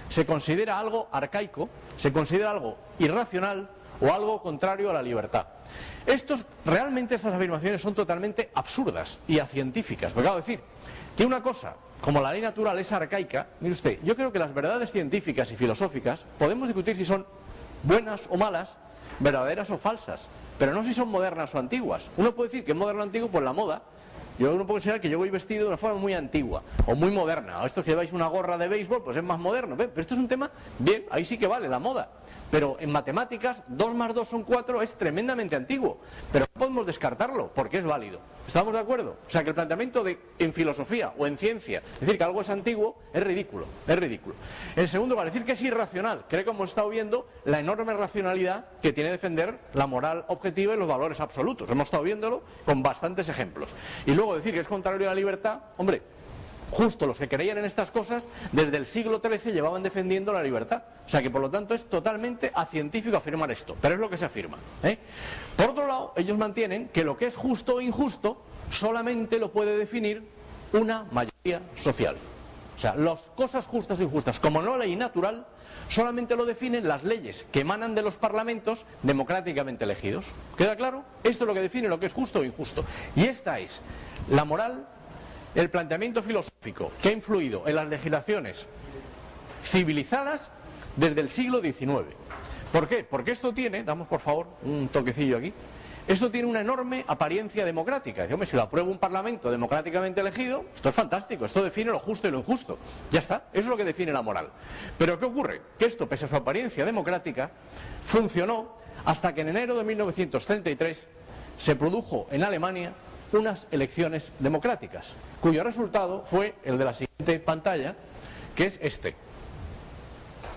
se considera algo arcaico, se considera algo irracional o algo contrario a la libertad. Realmente estas afirmaciones son totalmente absurdas y acientíficas. Porque claro, decir que una cosa como la ley natural es arcaica, mire usted, yo creo que las verdades científicas y filosóficas podemos discutir si son buenas o malas, verdaderas o falsas, pero no si son modernas o antiguas. Uno puede decir que es moderno o antiguo por la moda. Uno puede considerar que yo voy vestido de una forma muy antigua o muy moderna, o estos que lleváis una gorra de béisbol, pues es más moderno. Pero esto es un tema, bien, ahí sí que vale la moda. Pero en matemáticas, 2 más 2 son 4, es tremendamente antiguo. Pero no podemos descartarlo, porque es válido. ¿Estamos de acuerdo? O sea, que el planteamiento en filosofía o en ciencia, decir que algo es antiguo, es ridículo, es ridículo. En segundo lugar, decir que es irracional. Creo que hemos estado viendo la enorme racionalidad que tiene defender la moral objetiva y los valores absolutos. Hemos estado viéndolo con bastantes ejemplos. Y luego decir que es contrario a la libertad, hombre, justo los que creían en estas cosas, desde el siglo XIII llevaban defendiendo la libertad. O sea que por lo tanto es totalmente acientífico afirmar esto, pero es lo que se afirma. Por otro lado, ellos mantienen que lo que es justo o injusto solamente lo puede definir una mayoría social. O sea, las cosas justas o injustas, como no ley natural, solamente lo definen las leyes que emanan de los parlamentos democráticamente elegidos. ¿Queda claro? Esto es lo que define lo que es justo o injusto. Y esta es la moral, el planteamiento filosófico que ha influido en las legislaciones civilizadas desde el siglo XIX. ¿Por qué? Porque esto tiene, damos por favor un toquecillo aquí, esto tiene una enorme apariencia democrática. Hombre, si lo aprueba un parlamento democráticamente elegido, esto es fantástico, esto define lo justo y lo injusto. Ya está, eso es lo que define la moral. Pero ¿qué ocurre? Que esto, pese a su apariencia democrática, funcionó hasta que en enero de 1933 se produjo en Alemania unas elecciones democráticas, cuyo resultado fue el de la siguiente pantalla, que es este.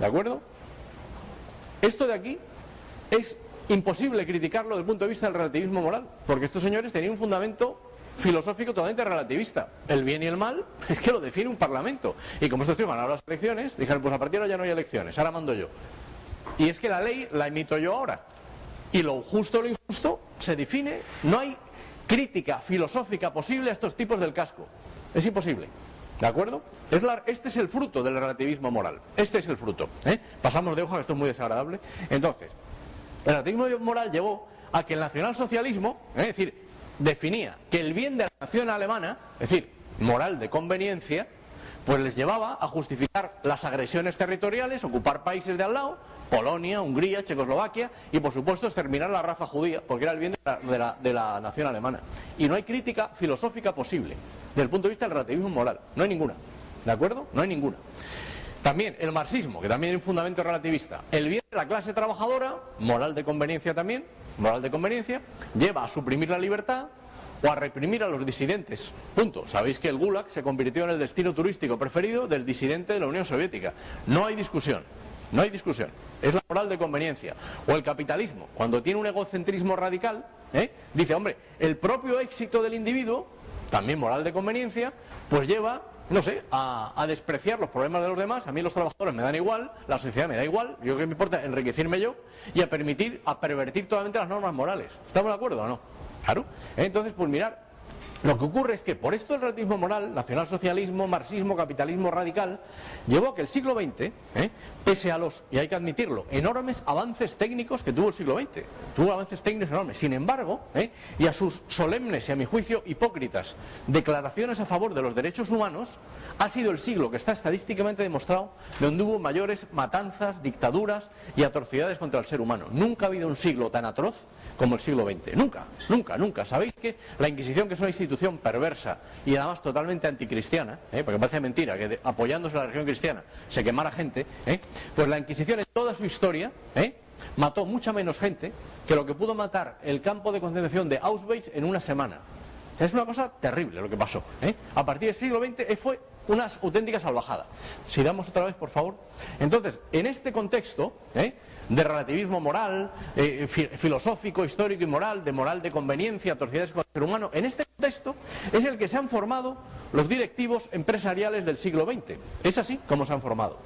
¿De acuerdo? Esto de aquí es imposible criticarlo desde el punto de vista del relativismo moral, porque estos señores tenían un fundamento filosófico totalmente relativista. El bien y el mal es que lo define un parlamento. Y como estos tíos ganaron las elecciones, dijeron, pues a partir de ahora ya no hay elecciones, ahora mando yo. Y es que la ley la emito yo ahora. Y lo justo o lo injusto se define, no hay crítica filosófica posible a estos tipos del casco. Es imposible. ¿De acuerdo? Este es el fruto del relativismo moral. Este es el fruto. Pasamos de hoja, que esto es muy desagradable. Entonces, el relativismo moral llevó a que el nacionalsocialismo, es decir, definía que el bien de la nación alemana, es decir, moral de conveniencia, pues les llevaba a justificar las agresiones territoriales, ocupar países de al lado, Polonia, Hungría, Checoslovaquia, y por supuesto exterminar la raza judía, porque era el bien de la nación alemana. Y no hay crítica filosófica posible desde el punto de vista del relativismo moral, no hay ninguna. ¿De acuerdo? No hay ninguna. También el marxismo, que también es un fundamento relativista. El bien de la clase trabajadora, moral de conveniencia también, moral de conveniencia, lleva a suprimir la libertad o a reprimir a los disidentes. Punto. Sabéis que el Gulag se convirtió en el destino turístico preferido del disidente de la Unión Soviética. No hay discusión. No hay discusión. Es la moral de conveniencia. O el capitalismo, cuando tiene un egocentrismo radical, dice, hombre, el propio éxito del individuo, también moral de conveniencia, pues lleva no sé, a despreciar los problemas de los demás. A mí los trabajadores me dan igual, la sociedad me da igual, yo que me importa enriquecerme yo y a pervertir totalmente las normas morales. ¿Estamos de acuerdo o no? Claro. Entonces, pues mirar, lo que ocurre es que por esto el relativismo moral, nacionalsocialismo, marxismo, capitalismo radical, llevó a que el siglo XX, pese a los, y hay que admitirlo, enormes avances técnicos que tuvo el siglo XX, tuvo avances técnicos enormes, sin embargo, y a sus solemnes y a mi juicio hipócritas declaraciones a favor de los derechos humanos, ha sido el siglo que está estadísticamente demostrado donde hubo mayores matanzas, dictaduras y atrocidades contra el ser humano. Nunca ha habido un siglo tan atroz como el siglo XX, nunca, nunca, nunca. ¿Sabéis que la Inquisición, que es una institución perversa y además totalmente anticristiana, porque parece mentira que apoyándose a la religión cristiana se quemara gente, pues la Inquisición en toda su historia mató mucha menos gente que lo que pudo matar el campo de concentración de Auschwitz en una semana? O sea, es una cosa terrible lo que pasó. A partir del siglo XX fue una auténtica salvajada. Si damos otra vez, por favor. Entonces, en este contexto de relativismo moral, filosófico, histórico y moral de conveniencia, atrocidades con el ser humano, en este contexto es el que se han formado los directivos empresariales del siglo XX. Es así como se han formado.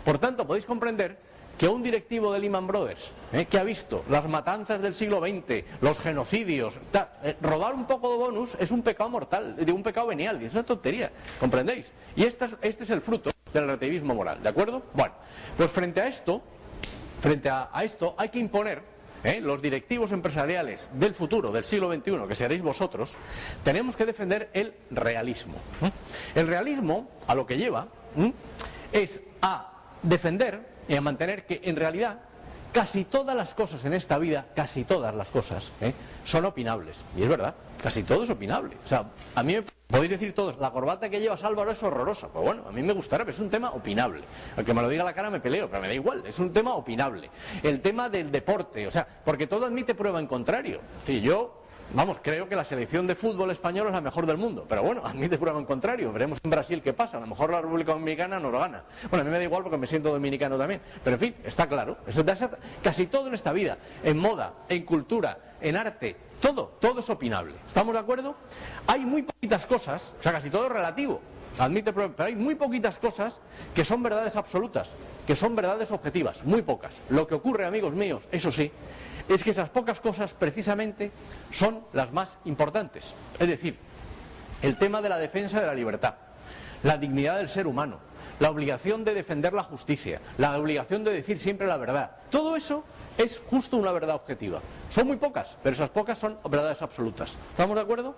Por tanto, podéis comprender que un directivo de Lehman Brothers, que ha visto las matanzas del siglo XX, los genocidios, robar un poco de bonus es un pecado mortal, de un pecado venial, y es una tontería, ¿comprendéis? Y este es el fruto del relativismo moral, ¿de acuerdo? Bueno, pues frente a esto hay que imponer, los directivos empresariales del futuro, del siglo XXI, que seréis vosotros, tenemos que defender el realismo. El realismo, a lo que lleva, es a defender y a mantener que en realidad casi todas las cosas en esta vida, casi todas las cosas, son opinables. Y es verdad, casi todo es opinable. O sea, a mí me podéis decir todos, la corbata que llevas, Álvaro, es horrorosa. Pues bueno, a mí me gustará, pero es un tema opinable. Al que me lo diga a la cara me peleo, pero me da igual, es un tema opinable. El tema del deporte, o sea, porque todo admite prueba en contrario. Sí, creo que la selección de fútbol español es la mejor del mundo, pero bueno, admite prueba en contrario. Veremos en Brasil qué pasa, a lo mejor la República Dominicana nos lo gana. Bueno, a mí me da igual porque me siento dominicano también, pero en fin, está claro, casi todo en esta vida, en moda, en cultura, en arte, todo es opinable. ¿Estamos de acuerdo? Hay muy poquitas cosas, o sea, casi todo es relativo, admite prueba, pero hay muy poquitas cosas que son verdades absolutas, que son verdades objetivas, muy pocas. Lo que ocurre, amigos míos, eso sí, es que esas pocas cosas precisamente son las más importantes. Es decir, el tema de la defensa de la libertad, la dignidad del ser humano, la obligación de defender la justicia, la obligación de decir siempre la verdad. Todo eso es justo una verdad objetiva. Son muy pocas, pero esas pocas son verdades absolutas. ¿Estamos de acuerdo?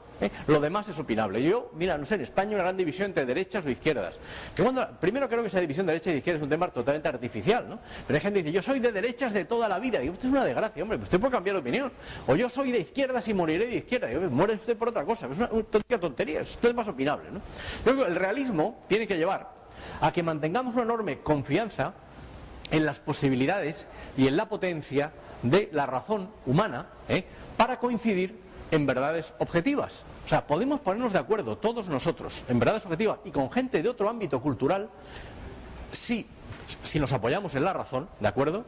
Lo demás es opinable. Mira, no sé, en España una gran división entre derechas o izquierdas. Primero creo que esa división de derechas y izquierdas es un tema totalmente artificial, ¿no? Pero hay gente que dice, yo soy de derechas de toda la vida. Digo, esto es una desgracia, hombre, pues usted puede cambiar de opinión. O yo soy de izquierdas y moriré de izquierda. Digo, muere usted por otra cosa. Es una tontería, esto es más opinable, ¿no? Yo creo que el realismo tiene que llevar a que mantengamos una enorme confianza en las posibilidades y en la potencia de la razón humana para coincidir en verdades objetivas. O sea, podemos ponernos de acuerdo todos nosotros en verdades objetivas y con gente de otro ámbito cultural si nos apoyamos en la razón, ¿de acuerdo?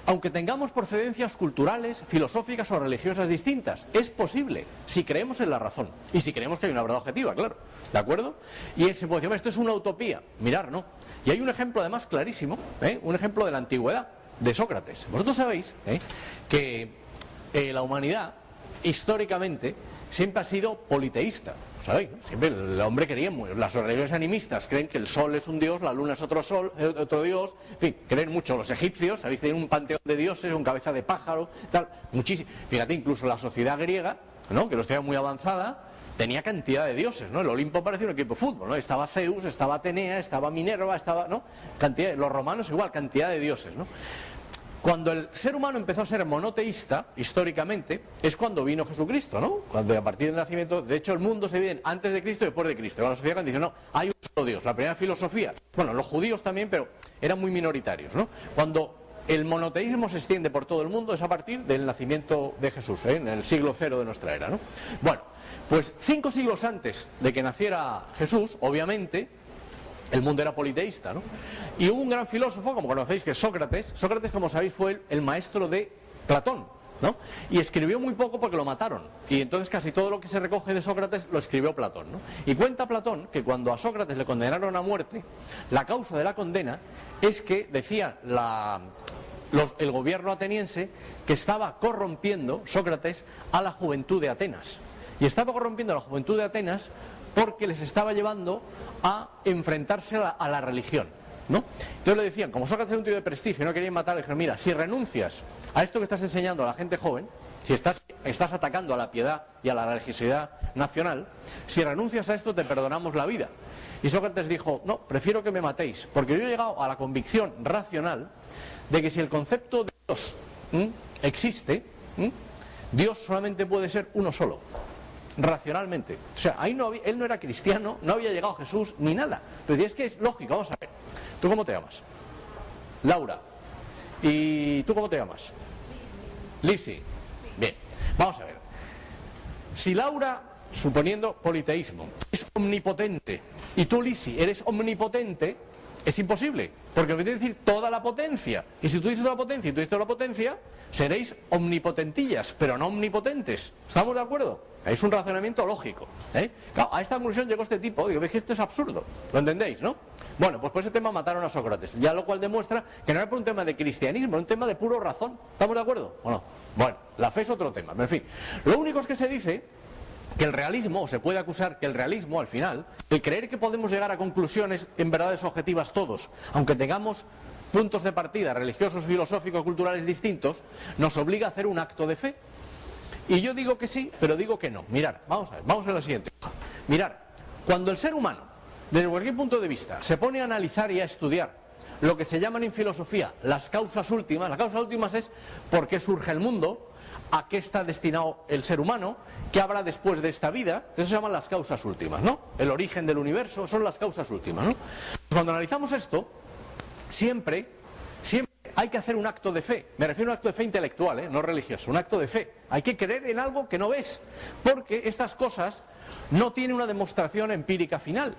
Aunque tengamos procedencias culturales, filosóficas o religiosas distintas. Es posible, si creemos en la razón y si creemos que hay una verdad objetiva, claro, ¿de acuerdo? Y se puede decir, esto es una utopía. Mirar, no. Y hay un ejemplo además clarísimo, un ejemplo de la antigüedad, de Sócrates. Vosotros sabéis que la humanidad históricamente siempre ha sido politeísta. ¿Sabéis? ¿No? Siempre el hombre creía, las religiones animistas creen que el sol es un dios, la luna es otro dios, en fin, creen mucho. Los egipcios, ¿sabéis? Tienen un panteón de dioses, un cabeza de pájaro, tal, muchísimo. Fíjate, incluso la sociedad griega, ¿no? Que lo estaba muy avanzada, tenía cantidad de dioses, ¿no? El Olimpo parecía un equipo de fútbol, ¿no? Estaba Zeus, estaba Atenea, estaba Minerva, ¿no? Cantidad, los romanos igual, cantidad de dioses, ¿no? Cuando el ser humano empezó a ser monoteísta, históricamente, es cuando vino Jesucristo, ¿no? Cuando a partir del nacimiento, de hecho el mundo se divide antes de Cristo y después de Cristo. La sociedad dice, no, hay un solo Dios. La primera filosofía, bueno, los judíos también, pero eran muy minoritarios, ¿no? Cuando el monoteísmo se extiende por todo el mundo es a partir del nacimiento de Jesús, en el siglo 0 de nuestra era, ¿no? Bueno, pues 5 siglos antes de que naciera Jesús, obviamente, el mundo era politeísta, ¿no? Y hubo un gran filósofo, como conocéis, que es Sócrates. Sócrates, como sabéis, fue el maestro de Platón. ¿no? Y escribió muy poco porque lo mataron. Y entonces casi todo lo que se recoge de Sócrates lo escribió Platón, ¿no? Y cuenta Platón que cuando a Sócrates le condenaron a muerte, la causa de la condena es que, decía el gobierno ateniense, que estaba corrompiendo Sócrates a la juventud de Atenas. Y estaba corrompiendo a la juventud de Atenas porque les estaba llevando a enfrentarse a la religión, ¿no? Entonces le decían, como Sócrates era un tío de prestigio y no querían matar, le dijeron, mira, si renuncias a esto que estás enseñando a la gente joven, si estás atacando a la piedad y a la religiosidad nacional, si renuncias a esto te perdonamos la vida. Y Sócrates dijo, no, prefiero que me matéis, porque yo he llegado a la convicción racional de que si el concepto de Dios existe, Dios solamente puede ser uno solo, racionalmente. O sea, ahí él no era cristiano, no había llegado Jesús ni nada. Pero es que es lógico, vamos a ver. ¿Tú cómo te llamas? Laura. ¿Y tú cómo te llamas? Lisi. Bien, vamos a ver. Si Laura, suponiendo politeísmo, es omnipotente y tú, Lisi, eres omnipotente, es imposible, porque me tiene que decir toda la potencia. Y si tú dices toda la potencia y tú dices toda la potencia, seréis omnipotentillas, pero no omnipotentes. ¿Estamos de acuerdo? Es un razonamiento lógico, ¿eh? Claro, a esta conclusión llegó este tipo. Digo, veis que esto es absurdo. ¿Lo entendéis, no? Bueno, pues por ese tema mataron a Sócrates. Ya lo cual demuestra que no era por un tema de cristianismo, era un tema de puro razón. ¿Estamos de acuerdo o no? Bueno, la fe es otro tema. Pero en fin, lo único es que se dice que el realismo, o se puede acusar que el realismo al final, el creer que podemos llegar a conclusiones en verdades objetivas todos, aunque tengamos puntos de partida religiosos, filosóficos, culturales distintos, nos obliga a hacer un acto de fe. Y yo digo que sí, pero digo que no. Mirar, vamos a ver, vamos a la siguiente. Mirar, cuando el ser humano, desde cualquier punto de vista, se pone a analizar y a estudiar lo que se llaman en filosofía las causas últimas es por qué surge el mundo, a qué está destinado el ser humano, qué habrá después de esta vida. Eso se llaman las causas últimas, ¿no? El origen del universo son las causas últimas, ¿no? Cuando analizamos esto, siempre hay que hacer un acto de fe. Me refiero a un acto de fe intelectual, no religioso, un acto de fe. Hay que creer en algo que no ves, porque estas cosas no tienen una demostración empírica final.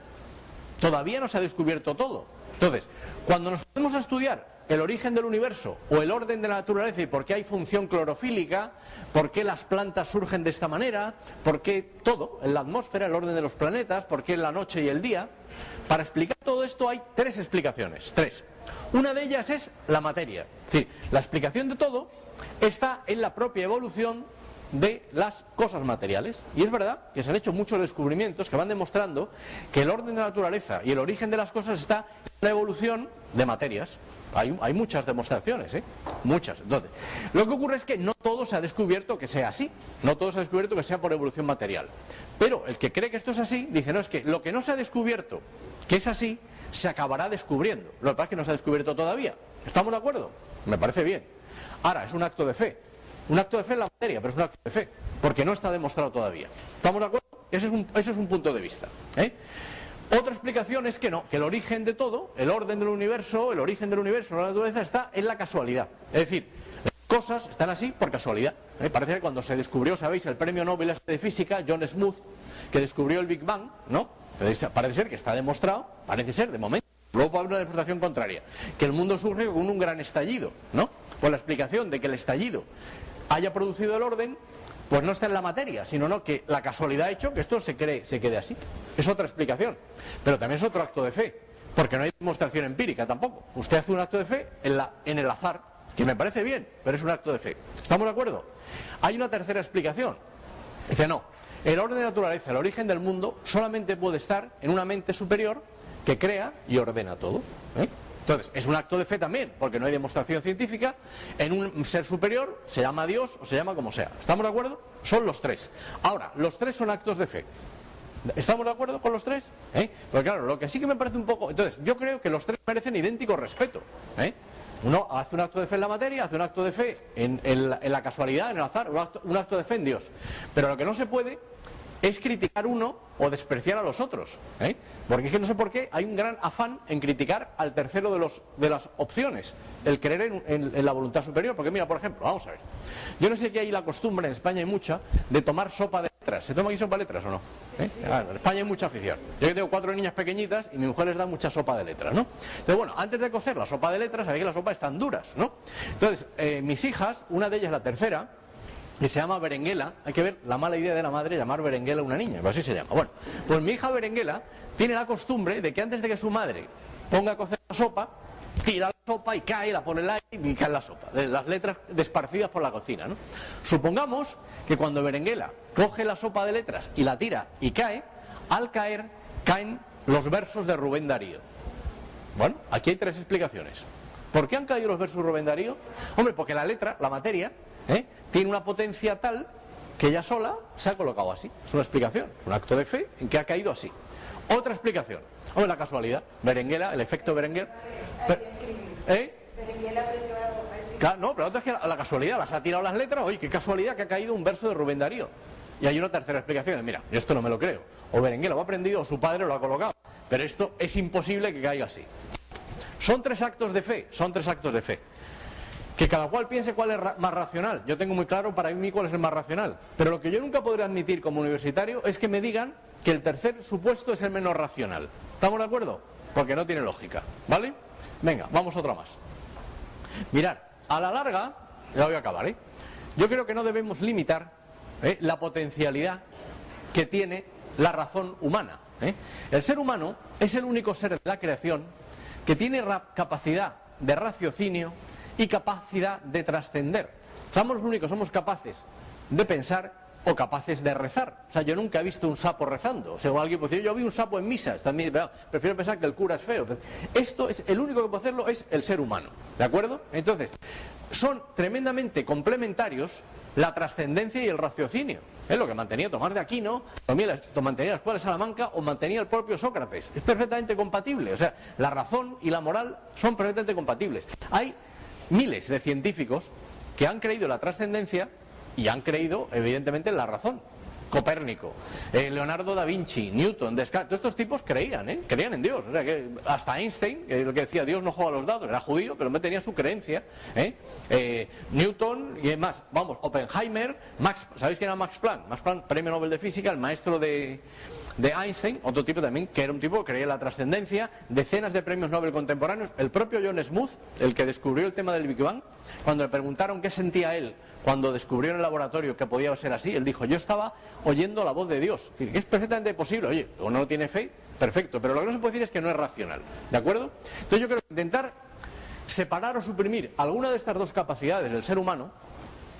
Todavía no se ha descubierto todo. Entonces, cuando nos ponemos a estudiar el origen del universo o el orden de la naturaleza y por qué hay función clorofílica, por qué las plantas surgen de esta manera, por qué todo, en la atmósfera, el orden de los planetas, por qué la noche y el día, para explicar todo esto hay tres explicaciones, tres. Una de ellas es la materia. Es decir, la explicación de todo está en la propia evolución de las cosas materiales. Y es verdad que se han hecho muchos descubrimientos que van demostrando que el orden de la naturaleza y el origen de las cosas está en la evolución de materias. Hay muchas demostraciones, muchas. Entonces, lo que ocurre es que no todo se ha descubierto que sea así, no todo se ha descubierto que sea por evolución material. Pero el que cree que esto es así, dice, no, es que lo que no se ha descubierto que es así, se acabará descubriendo. Lo que pasa es que no se ha descubierto todavía. ¿Estamos de acuerdo? Me parece bien. Ahora, es un acto de fe. Un acto de fe en la materia, pero es un acto de fe, porque no está demostrado todavía. ¿Estamos de acuerdo? Ese es un punto de vista, Otra explicación es que no, que el origen de todo, el orden del universo, la naturaleza está en la casualidad. Es decir, las cosas están así por casualidad. Parece que cuando se descubrió, ¿sabéis?, el premio Nobel de Física, John Smoot, que descubrió el Big Bang, ¿no? Parece ser que está demostrado, parece ser, de momento, luego puede haber una demostración contraria, que el mundo surge con un gran estallido, ¿no? Pues la explicación de que el estallido haya producido el orden, pues no está en la materia, sino que la casualidad ha hecho que esto se quede así. Es otra explicación, pero también es otro acto de fe, porque no hay demostración empírica tampoco. Usted hace un acto de fe en el azar, que me parece bien, pero es un acto de fe. ¿Estamos de acuerdo? Hay una tercera explicación. Dice, no, el orden de la naturaleza, el origen del mundo, solamente puede estar en una mente superior que crea y ordena todo. Entonces, es un acto de fe también, porque no hay demostración científica, en un ser superior, se llama Dios o se llama como sea. ¿Estamos de acuerdo? Son los tres. Ahora, los tres son actos de fe. ¿Estamos de acuerdo con los tres? Porque claro, lo que sí que me parece un poco... Entonces, yo creo que los tres merecen idéntico respeto. Uno hace un acto de fe en la materia, hace un acto de fe en la casualidad, en el azar, un acto de fe en Dios. Pero lo que no se puede es criticar uno o despreciar a los otros, porque es que no sé por qué hay un gran afán en criticar al tercero de las opciones, el creer en la voluntad superior. Porque mira, por ejemplo, vamos a ver, yo no sé que hay la costumbre, en España hay mucha, de tomar sopa de letras. ¿Se toma aquí sopa de letras o no? En España hay mucha afición. Yo que tengo 4 niñas pequeñitas y mi mujer les da mucha sopa de letras, ¿no? Entonces, bueno, antes de cocer la sopa de letras, sabéis que las sopas están duras, ¿no? Entonces, mis hijas, una de ellas, la tercera, que se llama Berenguela. Hay que ver la mala idea de la madre llamar Berenguela a una niña, pero así se llama. Bueno, pues mi hija Berenguela tiene la costumbre de que antes de que su madre ponga a cocer la sopa, tira la sopa y cae, la pone en el aire y cae la sopa, de las letras desparcidas por la cocina, ¿no? Supongamos que cuando Berenguela coge la sopa de letras y la tira y cae, al caer caen los versos de Rubén Darío. Bueno, aquí hay tres explicaciones. ¿Por qué han caído los versos de Rubén Darío? Hombre, porque la letra, la materia, tiene una potencia tal que ella sola se ha colocado así. Es una explicación, es un acto de fe en que ha caído así. Otra explicación, hombre, la casualidad, Berenguela, el efecto Berenguer. Berenguela aprendió a escribir. Claro, no, pero otra es que la casualidad, las ha tirado las letras, oye, qué casualidad que ha caído un verso de Rubén Darío. Y hay una tercera explicación, mira, yo esto no me lo creo. O Berenguela lo ha aprendido o su padre lo ha colocado. Pero esto es imposible que caiga así. Son tres actos de fe, Que cada cual piense cuál es más racional. Yo tengo muy claro para mí cuál es el más racional. Pero lo que yo nunca podré admitir como universitario es que me digan que el tercer supuesto es el menos racional. ¿Estamos de acuerdo? Porque no tiene lógica, ¿vale? Venga, vamos otra más. Mirad, a la larga, ya voy a acabar, yo creo que no debemos limitar la potencialidad que tiene la razón humana. El ser humano es el único ser de la creación que tiene capacidad de raciocinio y capacidad de trascender. Somos los únicos, somos capaces de pensar o capaces de rezar. O sea, yo nunca he visto un sapo rezando. O sea, alguien puede decir, yo vi un sapo en misas, también, prefiero pensar que el cura es feo. Esto es, el único que puede hacerlo es el ser humano, ¿de acuerdo? Entonces, son tremendamente complementarios la trascendencia y el raciocinio. Es lo que mantenía Tomás de Aquino, mantenía la Escuela de Salamanca o mantenía el propio Sócrates. Es perfectamente compatible. O sea, la razón y la moral son perfectamente compatibles. Hay miles de científicos que han creído en la trascendencia y han creído, evidentemente, en la razón. Copérnico, Leonardo da Vinci, Newton, Descartes, todos estos tipos creían en Dios. O sea, que hasta Einstein, el que decía Dios no juega a los dados, era judío, pero no tenía su creencia. Newton y demás, vamos, Oppenheimer, ¿sabéis quién era Max Planck? Max Planck, premio Nobel de Física, el maestro de Einstein, otro tipo también, que era un tipo que creía en la trascendencia, decenas de premios Nobel contemporáneos, el propio John Smoot, el que descubrió el tema del Big Bang, cuando le preguntaron qué sentía él cuando descubrió en el laboratorio que podía ser así, él dijo, yo estaba oyendo la voz de Dios. Es decir, que es perfectamente posible. Oye, uno no tiene fe, perfecto, pero lo que no se puede decir es que no es racional, ¿de acuerdo? Entonces yo creo que intentar separar o suprimir alguna de estas dos capacidades del ser humano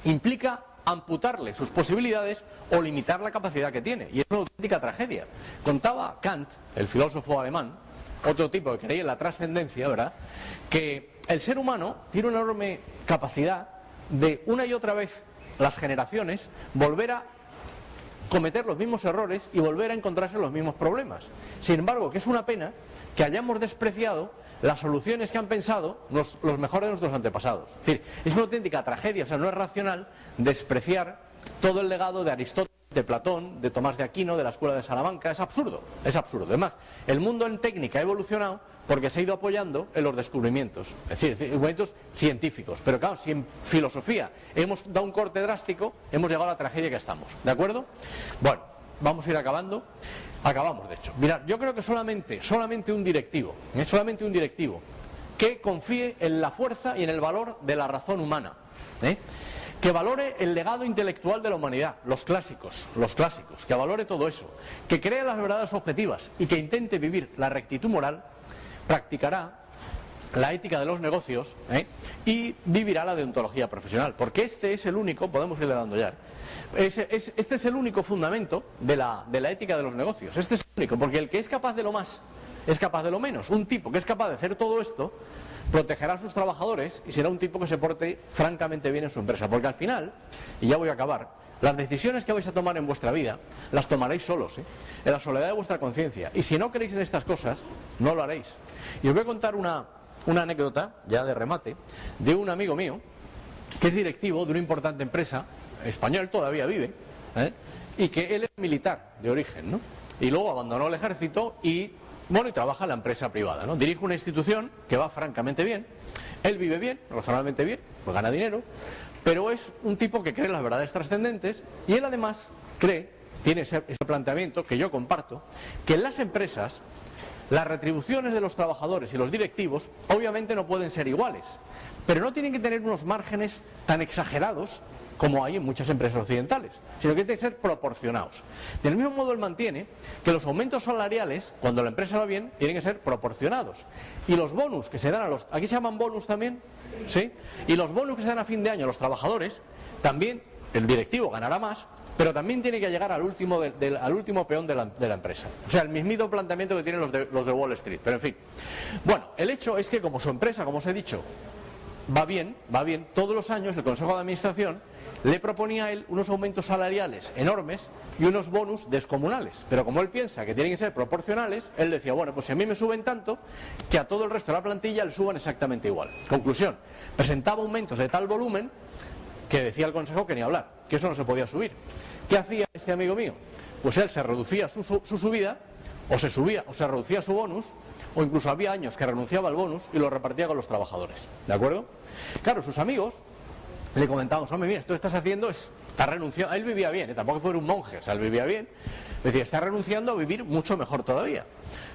implica amputarle sus posibilidades o limitar la capacidad que tiene, y es una auténtica tragedia. Contaba Kant, el filósofo alemán, otro tipo que creía en la trascendencia, ¿verdad?, que el ser humano tiene una enorme capacidad de una y otra vez las generaciones volver a cometer los mismos errores y volver a encontrarse los mismos problemas. Sin embargo, que es una pena que hayamos despreciado las soluciones que han pensado los mejores de nuestros antepasados. Es decir, es una auténtica tragedia, o sea, no es racional despreciar todo el legado de Aristóteles, de Platón, de Tomás de Aquino, de la Escuela de Salamanca. Es absurdo, es absurdo. Además, el mundo en técnica ha evolucionado porque se ha ido apoyando en los descubrimientos, es decir, descubrimientos científicos. Pero claro, si en filosofía hemos dado un corte drástico, hemos llegado a la tragedia que estamos, ¿de acuerdo? Bueno, vamos a ir acabando. Acabamos, de hecho. Mirad, yo creo que solamente un directivo que confíe en la fuerza y en el valor de la razón humana, que valore el legado intelectual de la humanidad, los clásicos, que valore todo eso, que crea las verdades objetivas y que intente vivir la rectitud moral, practicará la ética de los negocios y vivirá la deontología profesional, porque este es el único, podemos irle dando ya, este es el único fundamento de la ética de los negocios. Este es el único, porque el que es capaz de lo más es capaz de lo menos. Un tipo que es capaz de hacer todo esto protegerá a sus trabajadores y será un tipo que se porte francamente bien en su empresa, porque al final, y ya voy a acabar, las decisiones que vais a tomar en vuestra vida las tomaréis solos, en la soledad de vuestra conciencia, y si no creéis en estas cosas, no lo haréis. Y os voy a contar una anécdota, ya de remate, de un amigo mío que es directivo de una importante empresa español, todavía vive, y que él es militar de origen, ¿no? Y luego abandonó el ejército y trabaja en la empresa privada, ¿no? Dirige una institución que va francamente bien, él vive bien, razonablemente bien, pues gana dinero, pero es un tipo que cree en las verdades trascendentes, y él además tiene ese planteamiento que yo comparto, que en las empresas las retribuciones de los trabajadores y los directivos obviamente no pueden ser iguales, pero no tienen que tener unos márgenes tan exagerados como hay en muchas empresas occidentales, sino que tienen que ser proporcionados. Del mismo modo, él mantiene que los aumentos salariales, cuando la empresa va bien, tienen que ser proporcionados. Y los bonus que se dan a los... ¿Aquí se llaman bonus también? ¿Sí? Y los bonus que se dan a fin de año a los trabajadores, también el directivo ganará más, pero también tiene que llegar al último, al último peón de la empresa. O sea, el mismito planteamiento que tienen los de Wall Street. Pero en fin. Bueno, el hecho es que como su empresa, como os he dicho, va bien, todos los años el Consejo de Administración le proponía a él unos aumentos salariales enormes y unos bonus descomunales. Pero como él piensa que tienen que ser proporcionales, él decía, bueno, pues si a mí me suben tanto, que a todo el resto de la plantilla le suban exactamente igual. Conclusión, presentaba aumentos de tal volumen que decía el Consejo que ni hablar, que eso no se podía subir. ¿Qué hacía este amigo mío? Pues él se reducía su subida, o se subía, o se reducía su bonus, o incluso había años que renunciaba al bonus y lo repartía con los trabajadores. ¿De acuerdo? Claro, sus amigos le comentábamos, hombre, mira, esto que estás haciendo está renunciando. Él vivía bien, tampoco fue un monje, o sea, él vivía bien. Decía, está renunciando a vivir mucho mejor todavía.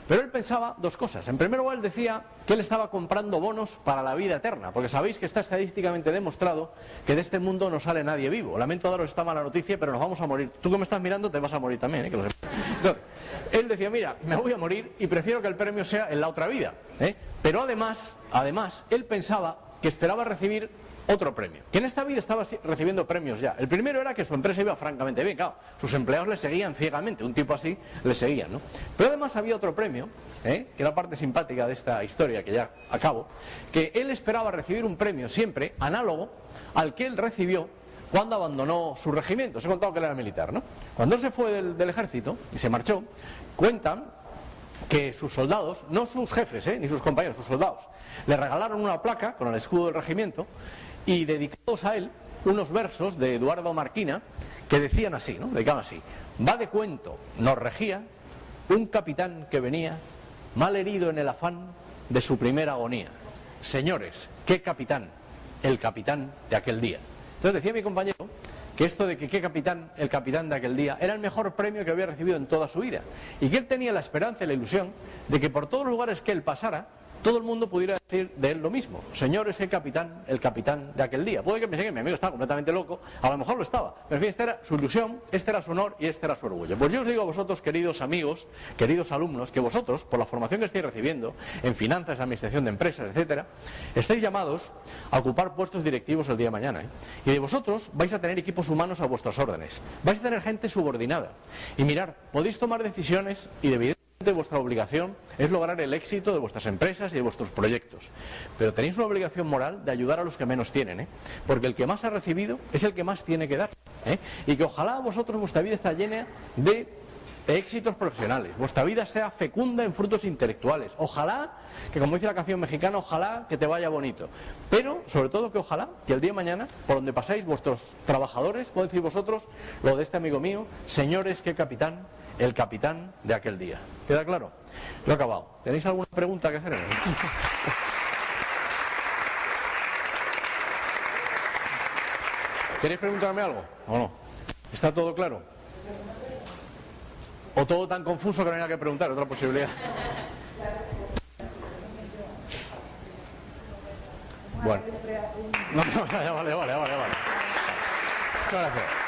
Pero él pensaba dos cosas. En primer lugar, él decía que él estaba comprando bonos para la vida eterna, porque sabéis que está estadísticamente demostrado que de este mundo no sale nadie vivo. Lamento daros esta mala noticia, pero nos vamos a morir. Tú que me estás mirando te vas a morir también, que lo sepas. Entonces, él decía, mira, me voy a morir y prefiero que el premio sea en la otra vida. Pero además, él pensaba que esperaba recibir otro premio, que en esta vida estaba recibiendo premios ya. El primero era que su empresa iba francamente bien, claro, sus empleados le seguían ciegamente, un tipo así le seguían, ¿no? Pero además había otro premio, que era parte simpática de esta historia que ya acabo, que él esperaba recibir un premio siempre análogo al que él recibió cuando abandonó su regimiento. Os he contado que él era militar, ¿no? Cuando él se fue del ejército y se marchó, cuentan que sus soldados, no sus jefes, ni sus compañeros, sus soldados, le regalaron una placa con el escudo del regimiento y dedicados a él unos versos de Eduardo Marquina que decían así, ¿no? Dedicaban así: va de cuento, nos regía un capitán que venía mal herido en el afán de su primera agonía. Señores, ¿qué capitán? El capitán de aquel día. Entonces decía mi compañero que esto de que qué capitán, el capitán de aquel día, era el mejor premio que había recibido en toda su vida, y que él tenía la esperanza y la ilusión de que por todos los lugares que él pasara, todo el mundo pudiera decir de él lo mismo: señores, el capitán de aquel día. Puede que pensé que mi amigo estaba completamente loco, a lo mejor lo estaba, pero en fin, esta era su ilusión, este era su honor y este era su orgullo. Pues yo os digo a vosotros, queridos amigos, queridos alumnos, que vosotros, por la formación que estáis recibiendo en finanzas, administración de empresas, etcétera, estáis llamados a ocupar puestos directivos el día de mañana, y de vosotros vais a tener equipos humanos a vuestras órdenes, vais a tener gente subordinada, y mirad, podéis tomar decisiones y vuestra obligación es lograr el éxito de vuestras empresas y de vuestros proyectos, pero tenéis una obligación moral de ayudar a los que menos tienen, porque el que más ha recibido es el que más tiene que dar, y que ojalá vosotros, vuestra vida está llena de éxitos profesionales, vuestra vida sea fecunda en frutos intelectuales, ojalá que, como dice la canción mexicana, ojalá que te vaya bonito, pero sobre todo que ojalá que el día de mañana, por donde pasáis, vuestros trabajadores, podéis decir vosotros lo de este amigo mío: señores, qué capitán, el capitán de aquel día. ¿Queda claro? Lo he acabado. ¿Tenéis alguna pregunta que hacer? ¿Queréis preguntarme algo o no? ¿Está todo claro? ¿O todo tan confuso que no hay nada que preguntar? Otra posibilidad. Bueno. No, vale. Muchas gracias.